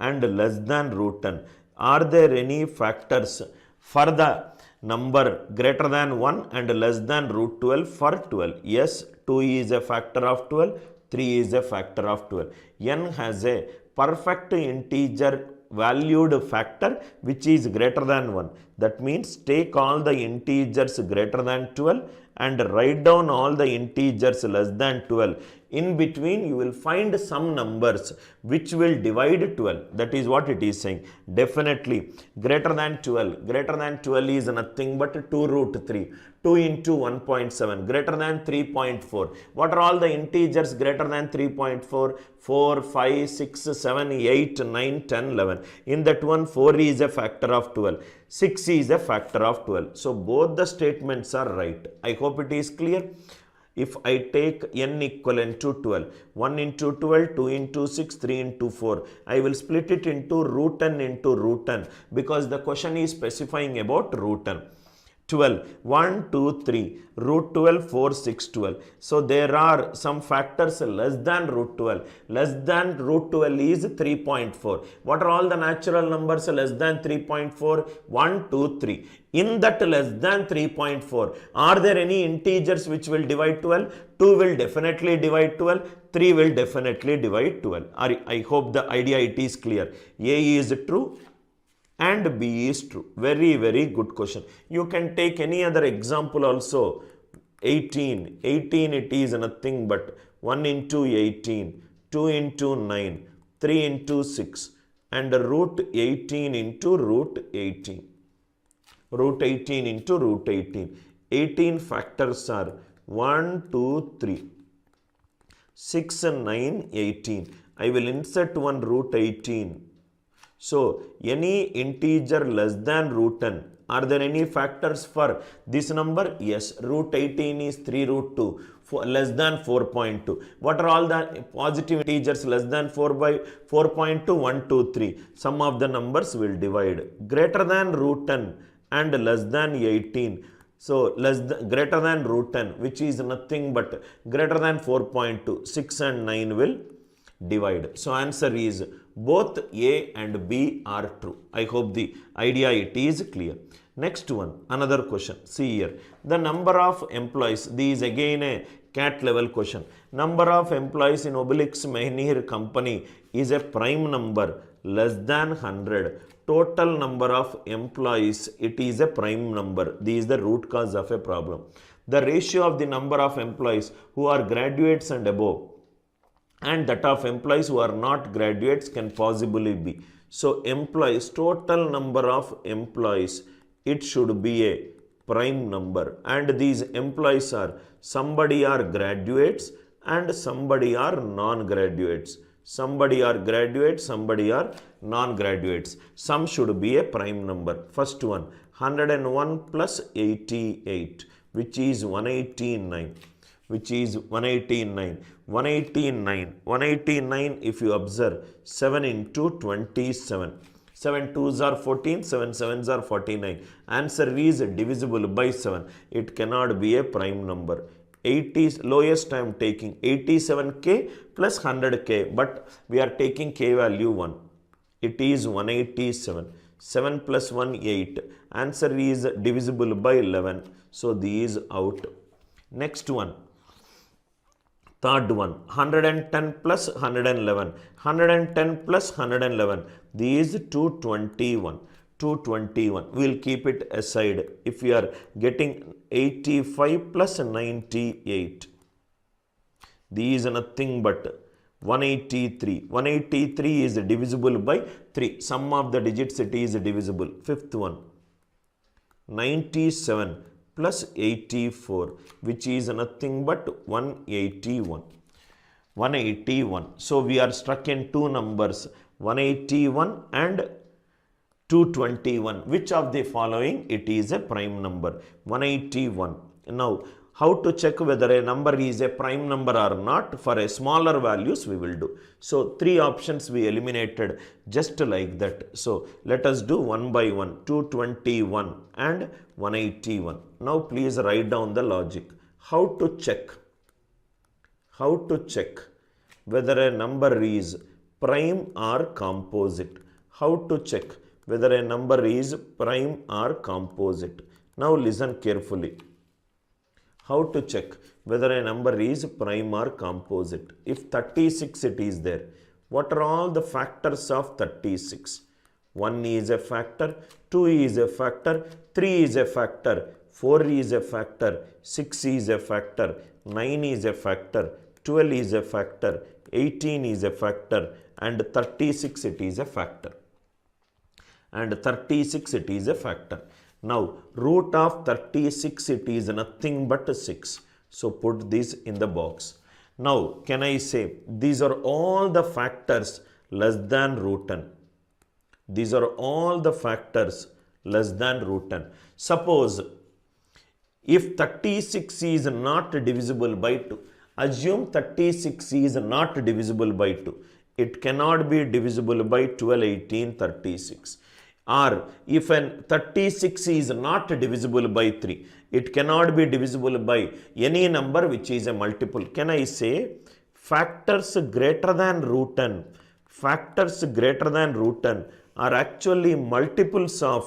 and less than root n. Are there any factors for the number greater than 1 and less than root 12 for 12? Yes, 2 is a factor of 12, 3 is a factor of 12. N has a perfect integer valued factor which is greater than 1. That means take all the integers greater than 12 and write down all the integers less than 12. In between you will find some numbers which will divide 12. That is what it is saying. Definitely greater than 12. Greater than 12 is nothing but 2 root 3. 2 into 1.7 greater than 3.4. What are all the integers greater than 3.4? 4, 5, 6, 7, 8, 9, 10, 11. In that one 4 is a factor of 12. 6 is a factor of 12. So both the statements are right. I hope it is clear. If I take n equivalent to 12, 1 into 12, 2 into 6, 3 into 4, I will split it into root n into root n because the question is specifying about root n. 12, 1, 2, 3, root 12, 4, 6, 12. So there are some factors less than root 12. Less than root 12 is 3.4. What are all the natural numbers less than 3.4? 1, 2, 3. In that less than 3.4, are there any integers which will divide 12? 2 will definitely divide 12. 3 will definitely divide 12. I hope the idea it is clear. A is true and B is true. Very, very good question. You can take any other example also. 18. 18 it is nothing but 1 into 18, 2 into 9, 3 into 6 and root 18 into root 18. Root 18 into root 18. 18 factors are 1, 2, 3, 6, 9, 18. I will insert one root 18. So, any integer less than root n, are there any factors for this number? Yes, root 18 is 3 root 2, less than 4.2. What are all the positive integers less than 4.2? 1, 2, 3. Some of the numbers will divide. Greater than root n and less than 18. So, greater than root n, which is nothing but greater than 4.2, 6 and 9 will divide. So, answer is both A and B are true. I hope the idea it is clear. Next one, another question. See here, the number of employees. This is again a CAT level question. Number of employees in Obelix Mehnir company is a prime number less than 100. Total number of employees, it is a prime number. This is the root cause of a problem. The ratio of the number of employees who are graduates and above and that of employees who are not graduates can possibly be. So, employees, total number of employees, it should be a prime number. And these employees are, somebody are graduates and somebody are non-graduates. Somebody are graduates, somebody are non-graduates. Some should be a prime number. First one, 101 plus 88, which is 189. Which is 189. 189 if you observe 7 into 27. 7 2s are 14, 7 7s are 49. Answer is divisible by 7. It cannot be a prime number. 80 lowest I am taking 87k plus 100k, but we are taking k value 1. It is 187. 7 plus 1 8. Answer is divisible by 11. So these out. Next one. Third one, 110 plus 111. 110 plus 111. These 221. 221. We will keep it aside. If we are getting 85 plus 98. These are nothing but 183. 183 is divisible by 3. Sum of the digits it is divisible. Fifth one, 97 plus 84, which is nothing but 181. 181. So, we are stuck in two numbers, 181 and 221. Which of the following it is a prime number? 181. Now, how to check whether a number is a prime number or not? For a smaller values we will do. So, three options we eliminated just like that. So, let us do one by one. 221 and 181. Now, please write down the logic. How to check? How to check whether a number is prime or composite? How to check whether a number is prime or composite? Now, listen carefully. How to check whether a number is prime or composite? If 36 it is there, what are all the factors of 36? 1 is a factor, 2 is a factor, 3 is a factor, 4 is a factor, 6 is a factor, 9 is a factor, 12 is a factor, 18 is a factor, and 36 it is a factor. And 36 it is a factor. Now, root of 36 it is nothing but 6. So, put this in the box. Now, can I say these are all the factors less than root 10. These are all the factors less than root 10. Suppose if 36 is not divisible by 2, assume 36 is not divisible by 2. It cannot be divisible by 12, 18, 36. Or if an 36 is not divisible by 3, it cannot be divisible by any number which is a multiple. Can I say factors greater than root 10, factors greater than root 10 are actually multiples of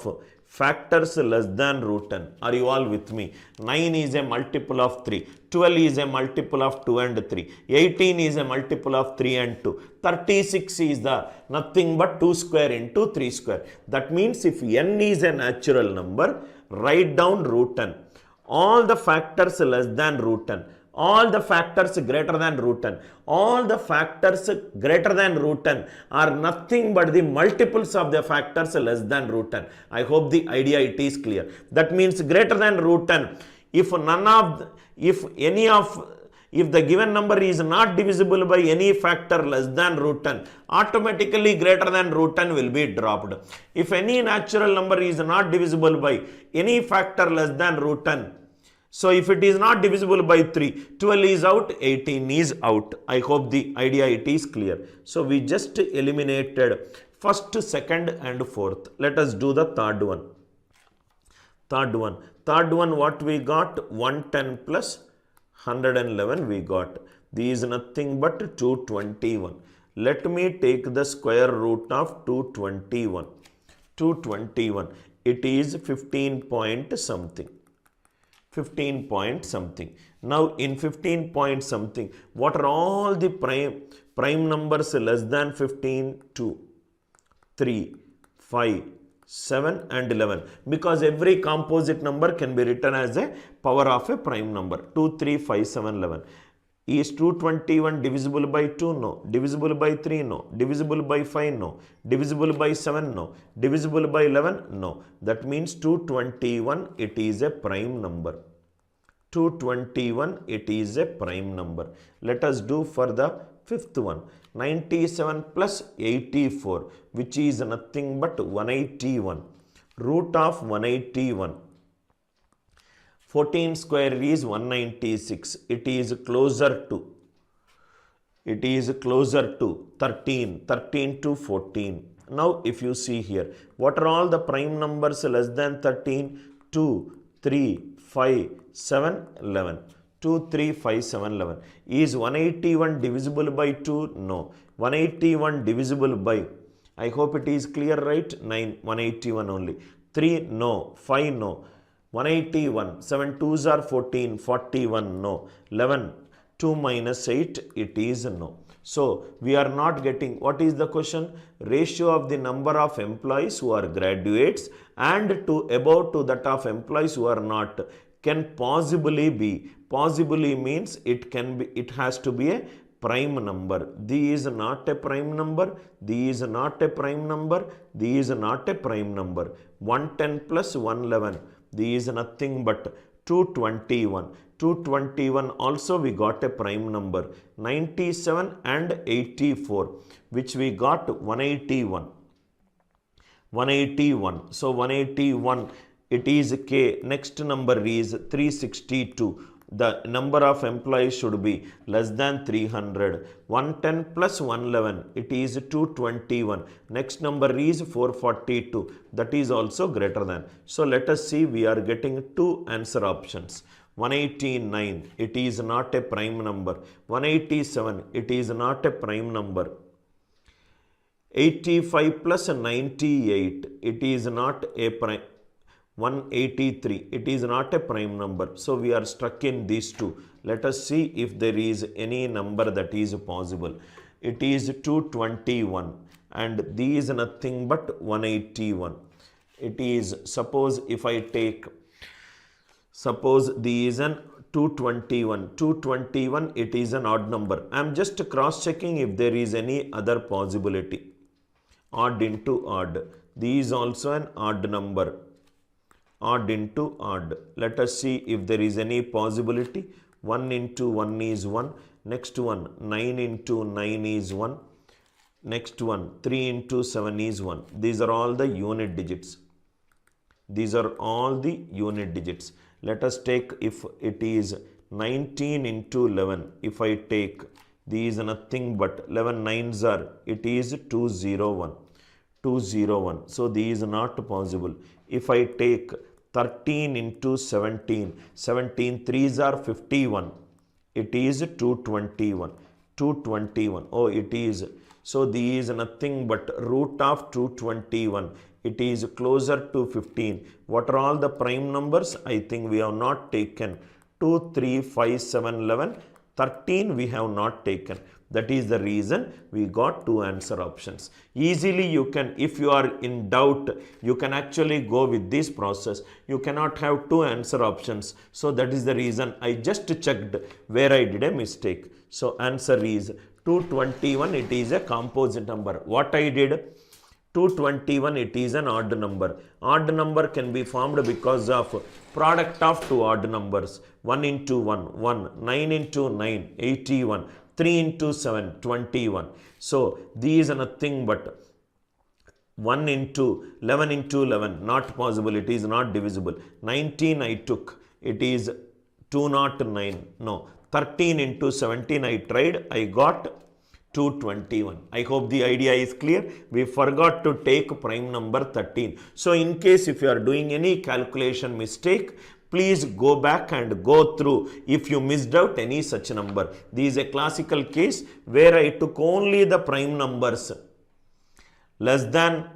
factors less than root 10. Are you all with me? 9 is a multiple of 3, 12 is a multiple of 2 and 3, 18 is a multiple of 3 and 2, 36 is the nothing but 2 square into 3 square. That means if n is a natural number, write down root 10. All the factors less than root 10, all the factors greater than root 10, all the factors greater than root 10 are nothing but the multiples of the factors less than root 10. I hope the idea it is clear. That means greater than root 10. If the given number is not divisible by any factor less than root 10, automatically greater than root 10 will be dropped. If any natural number is not divisible by any factor less than root 10, so if it is not divisible by 3, 12 is out, 18 is out. I hope the idea it is clear. So we just eliminated first, second and fourth. Let us do the third one. Third one what we got? 110 plus 111 we got. This is nothing but 221. Let me take the square root of 221. 221. It is 15 point something. 15 point something. Now in 15 point something, what are all the prime numbers less than 15? 2, 3, 5, 7 and 11. Because every composite number can be written as a power of a prime number. 2, 3, 5, 7, 11. Is 221 divisible by 2? No. Divisible by 3? No. Divisible by 5? No. Divisible by 7? No. Divisible by 11? No. That means 221 it is a prime number. 221 it is a prime number. Let us do for the fifth one. 97 plus 84 which is nothing but 181. Root of 181. 14 square is 196. It is closer to 13. 13 to 14. Now if you see here, what are all the prime numbers less than 13? 2, 3, 5, 7, 11. 2, 3, 5, 7, 11. Is 181 divisible by 2? No. 181 divisible by, I hope it is clear, right? 9, 181 only. 3, no. 5, no. 181, 7 2s are 14, 41, no. 11, 2 minus 8, it is no. So, we are not getting, what is the question? Ratio of the number of employees who are graduates and to above to that of employees who are not can possibly be. Possibly means it can be, it has to be a prime number. This is not a prime number. This is not a prime number. This is not a prime number. 110 plus 111. This is nothing but 221. 221 also we got a prime number. 97 and 84 which we got 181. 181. So 181 it is K. Next number is 362. The number of employees should be less than 300. 110 plus 111, it is 221. Next number is 442. That is also greater than. So let us see, we are getting two answer options. 189, it is not a prime number. 187, it is not a prime number. 85 plus 98, it is not a prime. 183, it is not a prime number. So we are stuck in these two. Let us see if there is any number that is possible. It is 221 and these nothing but 181. It is, suppose if I take, suppose these an 221. 221, it is an odd number. I am just cross checking if there is any other possibility. Odd into odd. These also an odd number. Odd into odd. Let us see if there is any possibility. 1 into 1 is 1. Next one, 9 into 9 is 1. Next one, 3 into 7 is 1. These are all the unit digits. These are all the unit digits. Let us take, if it is 19 into 11, if I take these nothing but 11 nines are, it is 201. 201. So these are not possible. If I take 13 into 17, 17 threes are 51. It is 221. 221. Oh, it is. So these is nothing but root of 221. It is closer to 15. What are all the prime numbers? I think we have not taken 2, 3, 5, 7, 11. 13 we have not taken. That is the reason we got two answer options. Easily you can, if you are in doubt, you can actually go with this process. You cannot have two answer options. So that is the reason I just checked where I did a mistake. So answer is 221. It is a composite number. What I did? 221, it is an odd number. Odd number can be formed because of product of two odd numbers. 1 into 1, 1. 9 into 9, 81. 3 into 7, 21. So these are nothing but 1 into 11 into 11, not possible. It is not divisible. 19 I took. It is 209. No. 13 into 17 I tried. I got 221. I hope the idea is clear. We forgot to take prime number 13. So in case if you are doing any calculation mistake, please go back and go through if you missed out any such number. This is a classical case where I took only the prime numbers less than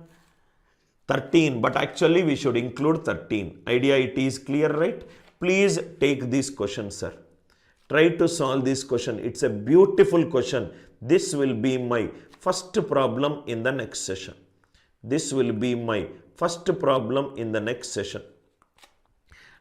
13, but actually we should include 13. Idea it is clear, right? Please take this question, sir. Try to solve this question. It's a beautiful question. This will be my first problem in the next session. This will be my first problem in the next session.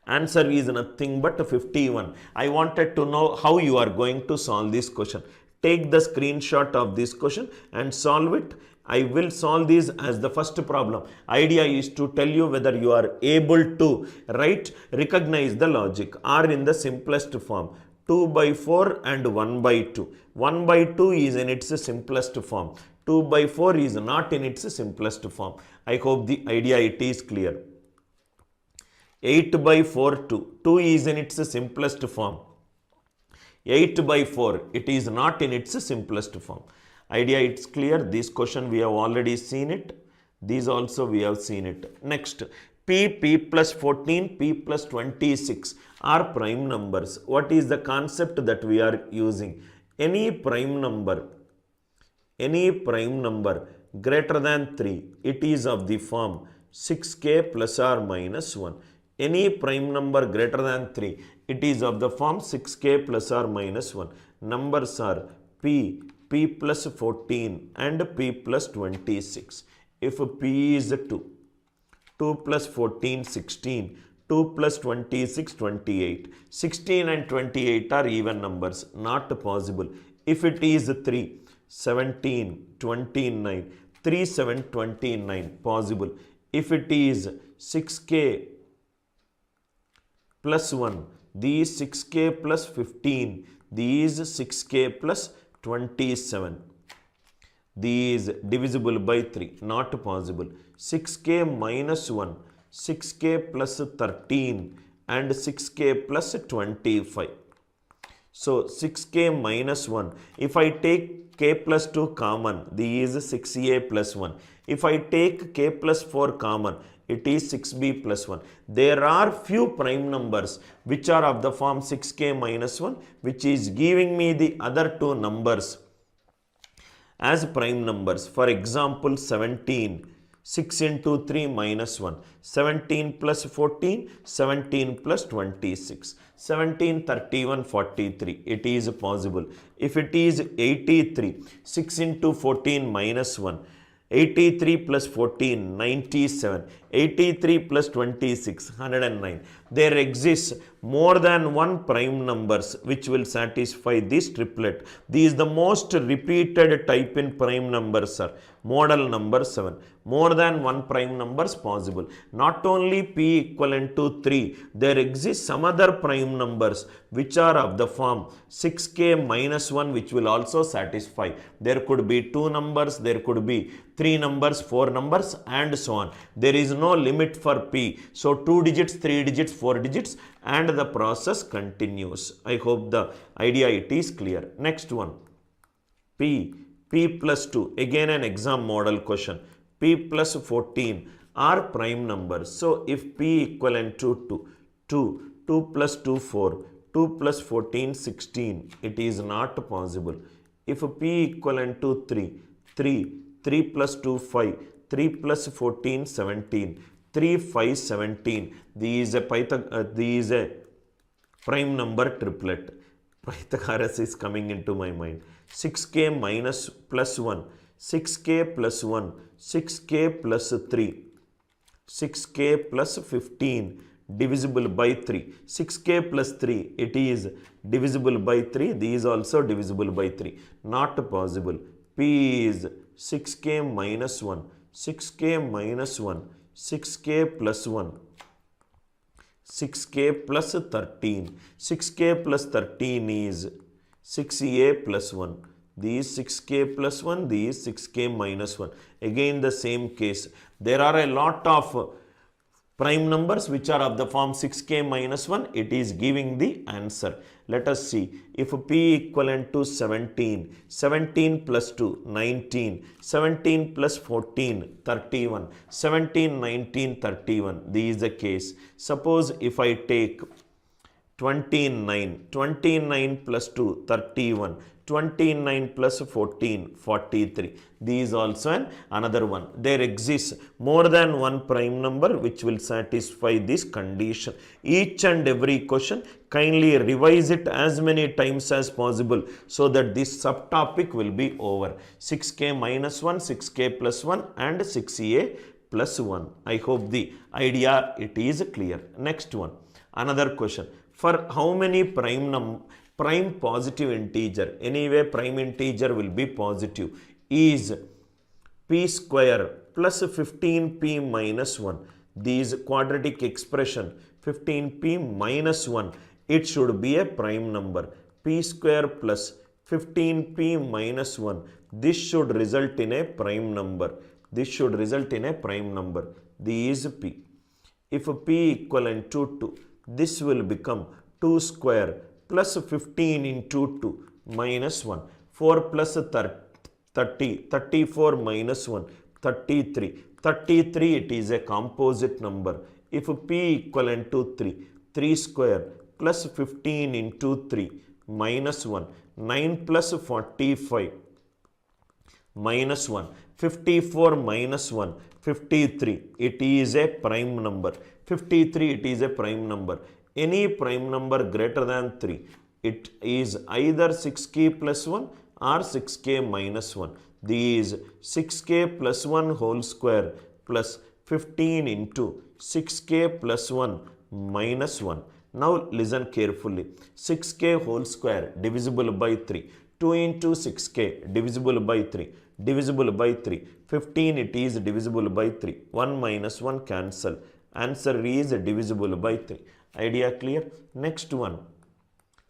Answer is nothing but 51. I wanted to know how you are going to solve this question. Take the screenshot of this question and solve it. I will solve this as the first problem. Idea is to tell you whether you are able to recognize the logic or in the simplest form. 2 by 4 and 1 by 2. 1 by 2 is in its simplest form. 2 by 4 is not in its simplest form. I hope the idea it is clear. 8 by 4, 2. 2 is in its simplest form. 8 by 4, it is not in its simplest form. Idea it's clear. This question we have already seen it. These also we have seen it. Next, P plus 14, P plus 26 are prime numbers. What is the concept that we are using? Any prime number greater than 3, it is of the form 6k plus or minus 1. Any prime number greater than 3, it is of the form 6k plus or minus 1. Numbers are P plus 14 and P plus 26. If P is 2, 2 plus 14, 16. 2 plus 26, 28. 16 and 28 are even numbers. Not possible. If it is 3, 17, 29. 3, 7, 29. Possible. If it is 6k plus 1. These 6k plus 15. These 6k plus 27. These divisible by 3. Not possible. 6k minus 1. 6k plus 13 and 6k plus 25. So 6k minus 1. If I take k plus 2 common, this is 6a plus 1. If I take k plus 4 common, it is 6b plus 1. There are few prime numbers which are of the form 6k minus 1, which is giving me the other two numbers as prime numbers. For example, 17. 6 into 3 minus 1. 17 plus 14, 17 plus 26. 17, 31, 43. It is possible. If it is 83, 6 into 14 minus 1. 83 plus 14, 97. 83 plus 26, 109. There exists more than one prime numbers which will satisfy this triplet. This is the most repeated type in prime numbers, sir. Model number 7. More than one prime numbers possible. Not only p equivalent to 3, there exists some other prime numbers which are of the form 6k minus 1 which will also satisfy. There could be 2 numbers, there could be 3 numbers, 4 numbers and so on. There is no limit for p. So 2 digits, 3 digits, 4 digits and the process continues. I hope the idea it is clear. Next one. P plus 2. Again an exam model question. P plus 14 are prime numbers. So if p equivalent to 2 plus 2, 4, 2 plus 14, 16, it is not possible. If p equivalent to 3 plus 2, 5, 3 plus 14, 17, 3, 5, 17. These is a prime number triplet. Pythagoras is coming into my mind. 6k minus plus 1, 6k plus 1, 6k plus 3, 6k plus 15 divisible by 3. 6k plus 3, it is divisible by 3. These also divisible by 3. Not possible. P is 6k minus 1, 6k minus 1, 6k plus 1, 6k plus 13. 6k plus 13 is 6a plus 1. These 6k plus 1, these 6k minus 1. Again the same case. There are a lot of prime numbers which are of the form 6k minus 1. It is giving the answer. Let us see. If p equivalent to 17, 17 plus 2, 19, 17 plus 14, 31, 17, 19, 31. This is the case. Suppose if I take 29, 29 plus 2, 31, 29 plus 14, 43. These also another one. There exists more than one prime number which will satisfy this condition. Each and every question, kindly revise it as many times as possible so that this subtopic will be over. 6k minus 1, 6k plus 1 and 6a plus 1. I hope the idea it is clear. Next one. Another question. For how many prime positive integer, anyway prime integer will be positive, is p square plus 15p minus 1. This quadratic expression 15p minus 1, it should be a prime number. P square plus 15p minus 1, this should result in a prime number. This should result in a prime number. This is p. If p equivalent to 2, this will become 2 square plus 15 into 2 minus 1. 4 plus 30, 34 minus 1, 33. 33 it is a composite number. If p equivalent to 3 square plus 15 into 3 minus 1, 9 plus 45 minus 1, 54 minus 1, 53. It is a prime number. 53 it is a prime number. Any prime number greater than 3, it is either 6k plus 1 or 6k minus 1. These 6k plus 1 whole square plus 15 into 6k plus 1 minus 1. Now listen carefully. 6k whole square divisible by 3. 2 into 6k divisible by 3. Divisible by 3. 15 it is divisible by 3. 1 minus 1 cancel. Answer is divisible by 3. Idea clear? Next one.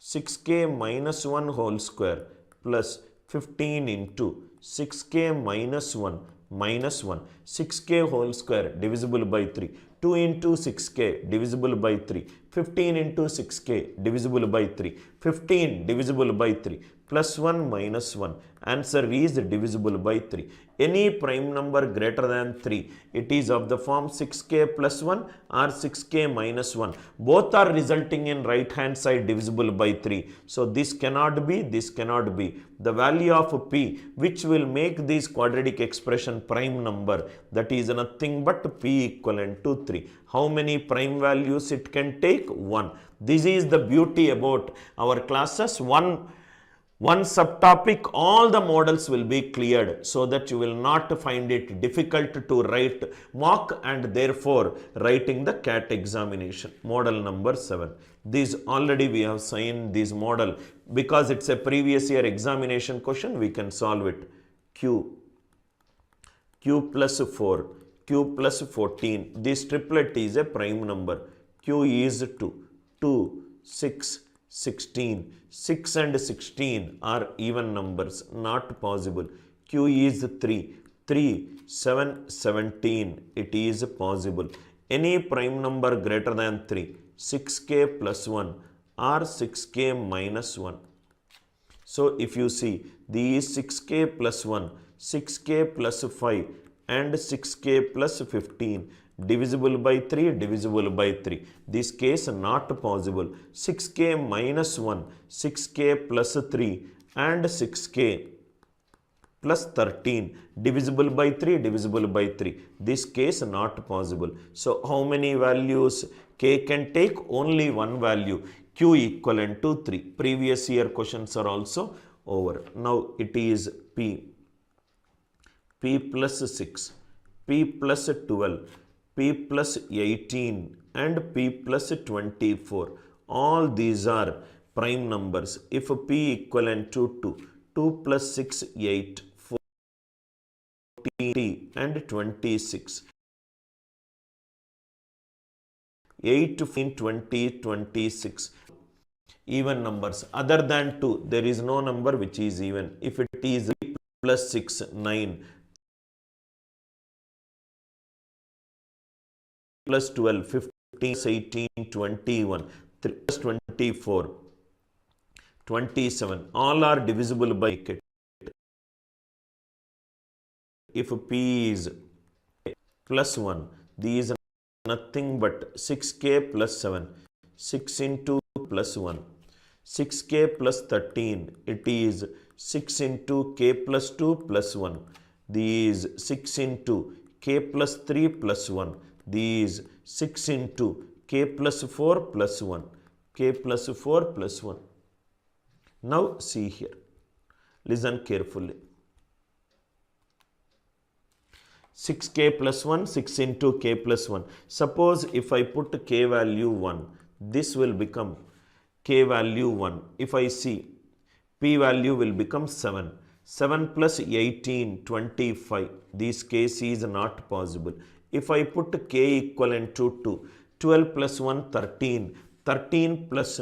6k minus 1 whole square plus 15 into 6k minus 1 minus 1. 6k whole square divisible by 3. 2 into 6k divisible by 3. 15 into 6k divisible by 3. 15 divisible by 3. Plus 1 minus 1. Answer is divisible by 3. Any prime number greater than 3, it is of the form 6k plus 1 or 6k minus 1. Both are resulting in right hand side divisible by 3. So this cannot be, this cannot be. The value of p which will make this quadratic expression prime number, that is nothing but p equivalent to 3. How many prime values it can take? 1. This is the beauty about our classes. one subtopic, all the models will be cleared so that you will not find it difficult to write mock and therefore writing the CAT examination. Model number 7. These already we have signed this model because it's a previous year examination question. We can solve it. Q plus 4, Q plus 14. This triplet is a prime number. Q is 2, 6, 16. 6 and 16 are even numbers, not possible. Q is 3, 7, 17. It is possible. Any prime number greater than 3, 6k plus 1 or 6k minus 1. So if you see these 6k plus 1, 6k plus 5 and 6k plus 15 divisible by 3, divisible by 3. This case not possible. 6k minus 1, 6k plus 3 and 6k plus 13 divisible by 3, divisible by 3. This case not possible. So how many values k can take? Only one value. Q equivalent to 3. Previous year questions are also over. Now it is P plus 6, P plus 12, P plus 18 and P plus 24. All these are prime numbers. If P equivalent to 2 plus 6, 8, 14 and 26. 8, 15, 20, 26. Even numbers. Other than 2, there is no number which is even. If it is 3 plus 6, 9. Plus 12, 15, 18, 21, 3 plus 24, 27. All are divisible by k. If P is plus 1, these are nothing but 6k plus 7. 6 into plus 1. 6k plus 13. It is 6 into k plus 2 plus 1. These 6 into k plus 3 plus 1. These 6 into k plus 4 plus 1, k plus 4 plus 1. Now see here, listen carefully. 6k plus 1, 6 into k plus 1. Suppose if I put k value 1, this will become k value 1. If I see p value will become 7. 7 plus 18, 25. This case is not possible. If I put k equivalent to 2, 12 plus 1, 13, 13 plus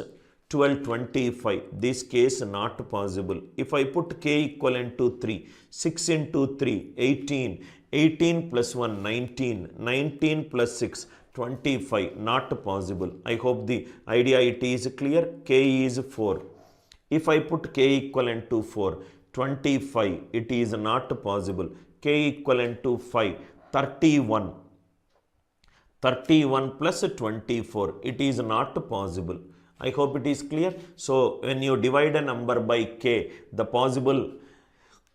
12, 25. This case not possible. If I put k equivalent to 3, 6 into 3, 18, 18 plus 1, 19, 19 plus 6, 25. Not possible. I hope the idea it is clear. K is 4. If I put k equivalent to 4, 25. It is not possible. K equivalent to 5, 31. 31 plus 24. It is not possible. I hope it is clear. So when you divide a number by k, the possible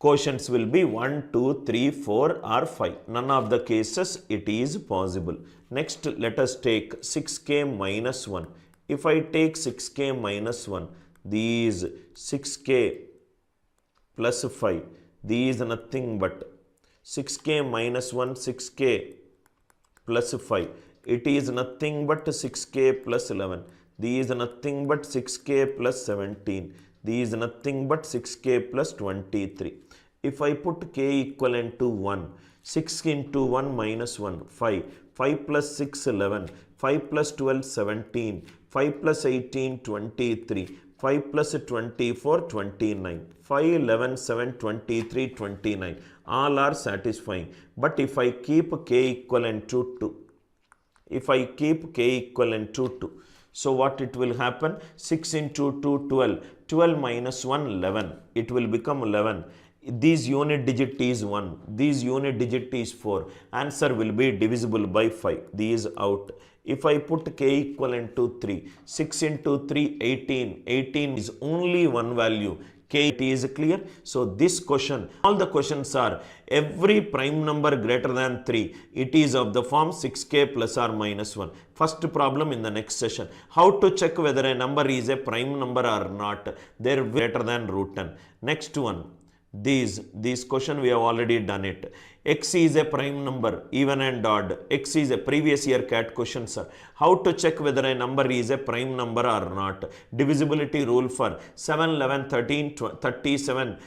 quotients will be 1, 2, 3, 4 or 5. None of the cases it is possible. Next, let us take 6k minus 1. If I take 6k minus 1, these 6k plus 5, these nothing but 6k minus 1, 6k plus 5. It is nothing but 6k plus 11. These nothing but 6k plus 17. These nothing but 6k plus 23. If I put k equivalent to 1, 6 into 1 minus 1, 5. 5 plus 6, 11. 5 plus 12, 17. 5 plus 18, 23. 5 plus 24, 29. 5, 11, 7, 23, 29. All are satisfying. But if I keep k equivalent to 2, if I keep k equivalent to 2, so what it will happen? 6 into 2, 12. 12 minus 1, 11. It will become 11. This unit digit is 1. This unit digit is 4. Answer will be divisible by 5. These out. If I put k equivalent to 3, 6 into 3, 18. 18 is only one value. K, it is clear. So this question, all the questions are every prime number greater than 3, it is of the form 6k plus or minus 1. First problem in the next session. How to check whether a number is a prime number or not. They're greater than root 10. Next one. These question we have already done it. X is a prime number, even and odd. X is a previous year CAT question, sir. How to check whether a number is a prime number or not? Divisibility rule for 7, 11, 13, 37.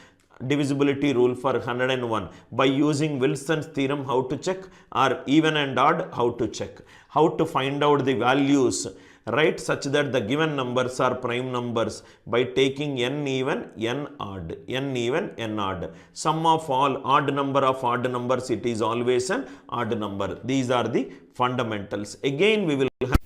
Divisibility rule for 101. By using Wilson's theorem, how to check? Or even and odd, how to check? How to find out the values, right, such that the given numbers are prime numbers by taking n even, n odd, n even, n odd. Sum of all odd number of odd numbers, it is always an odd number. These are the fundamentals. Again, we will have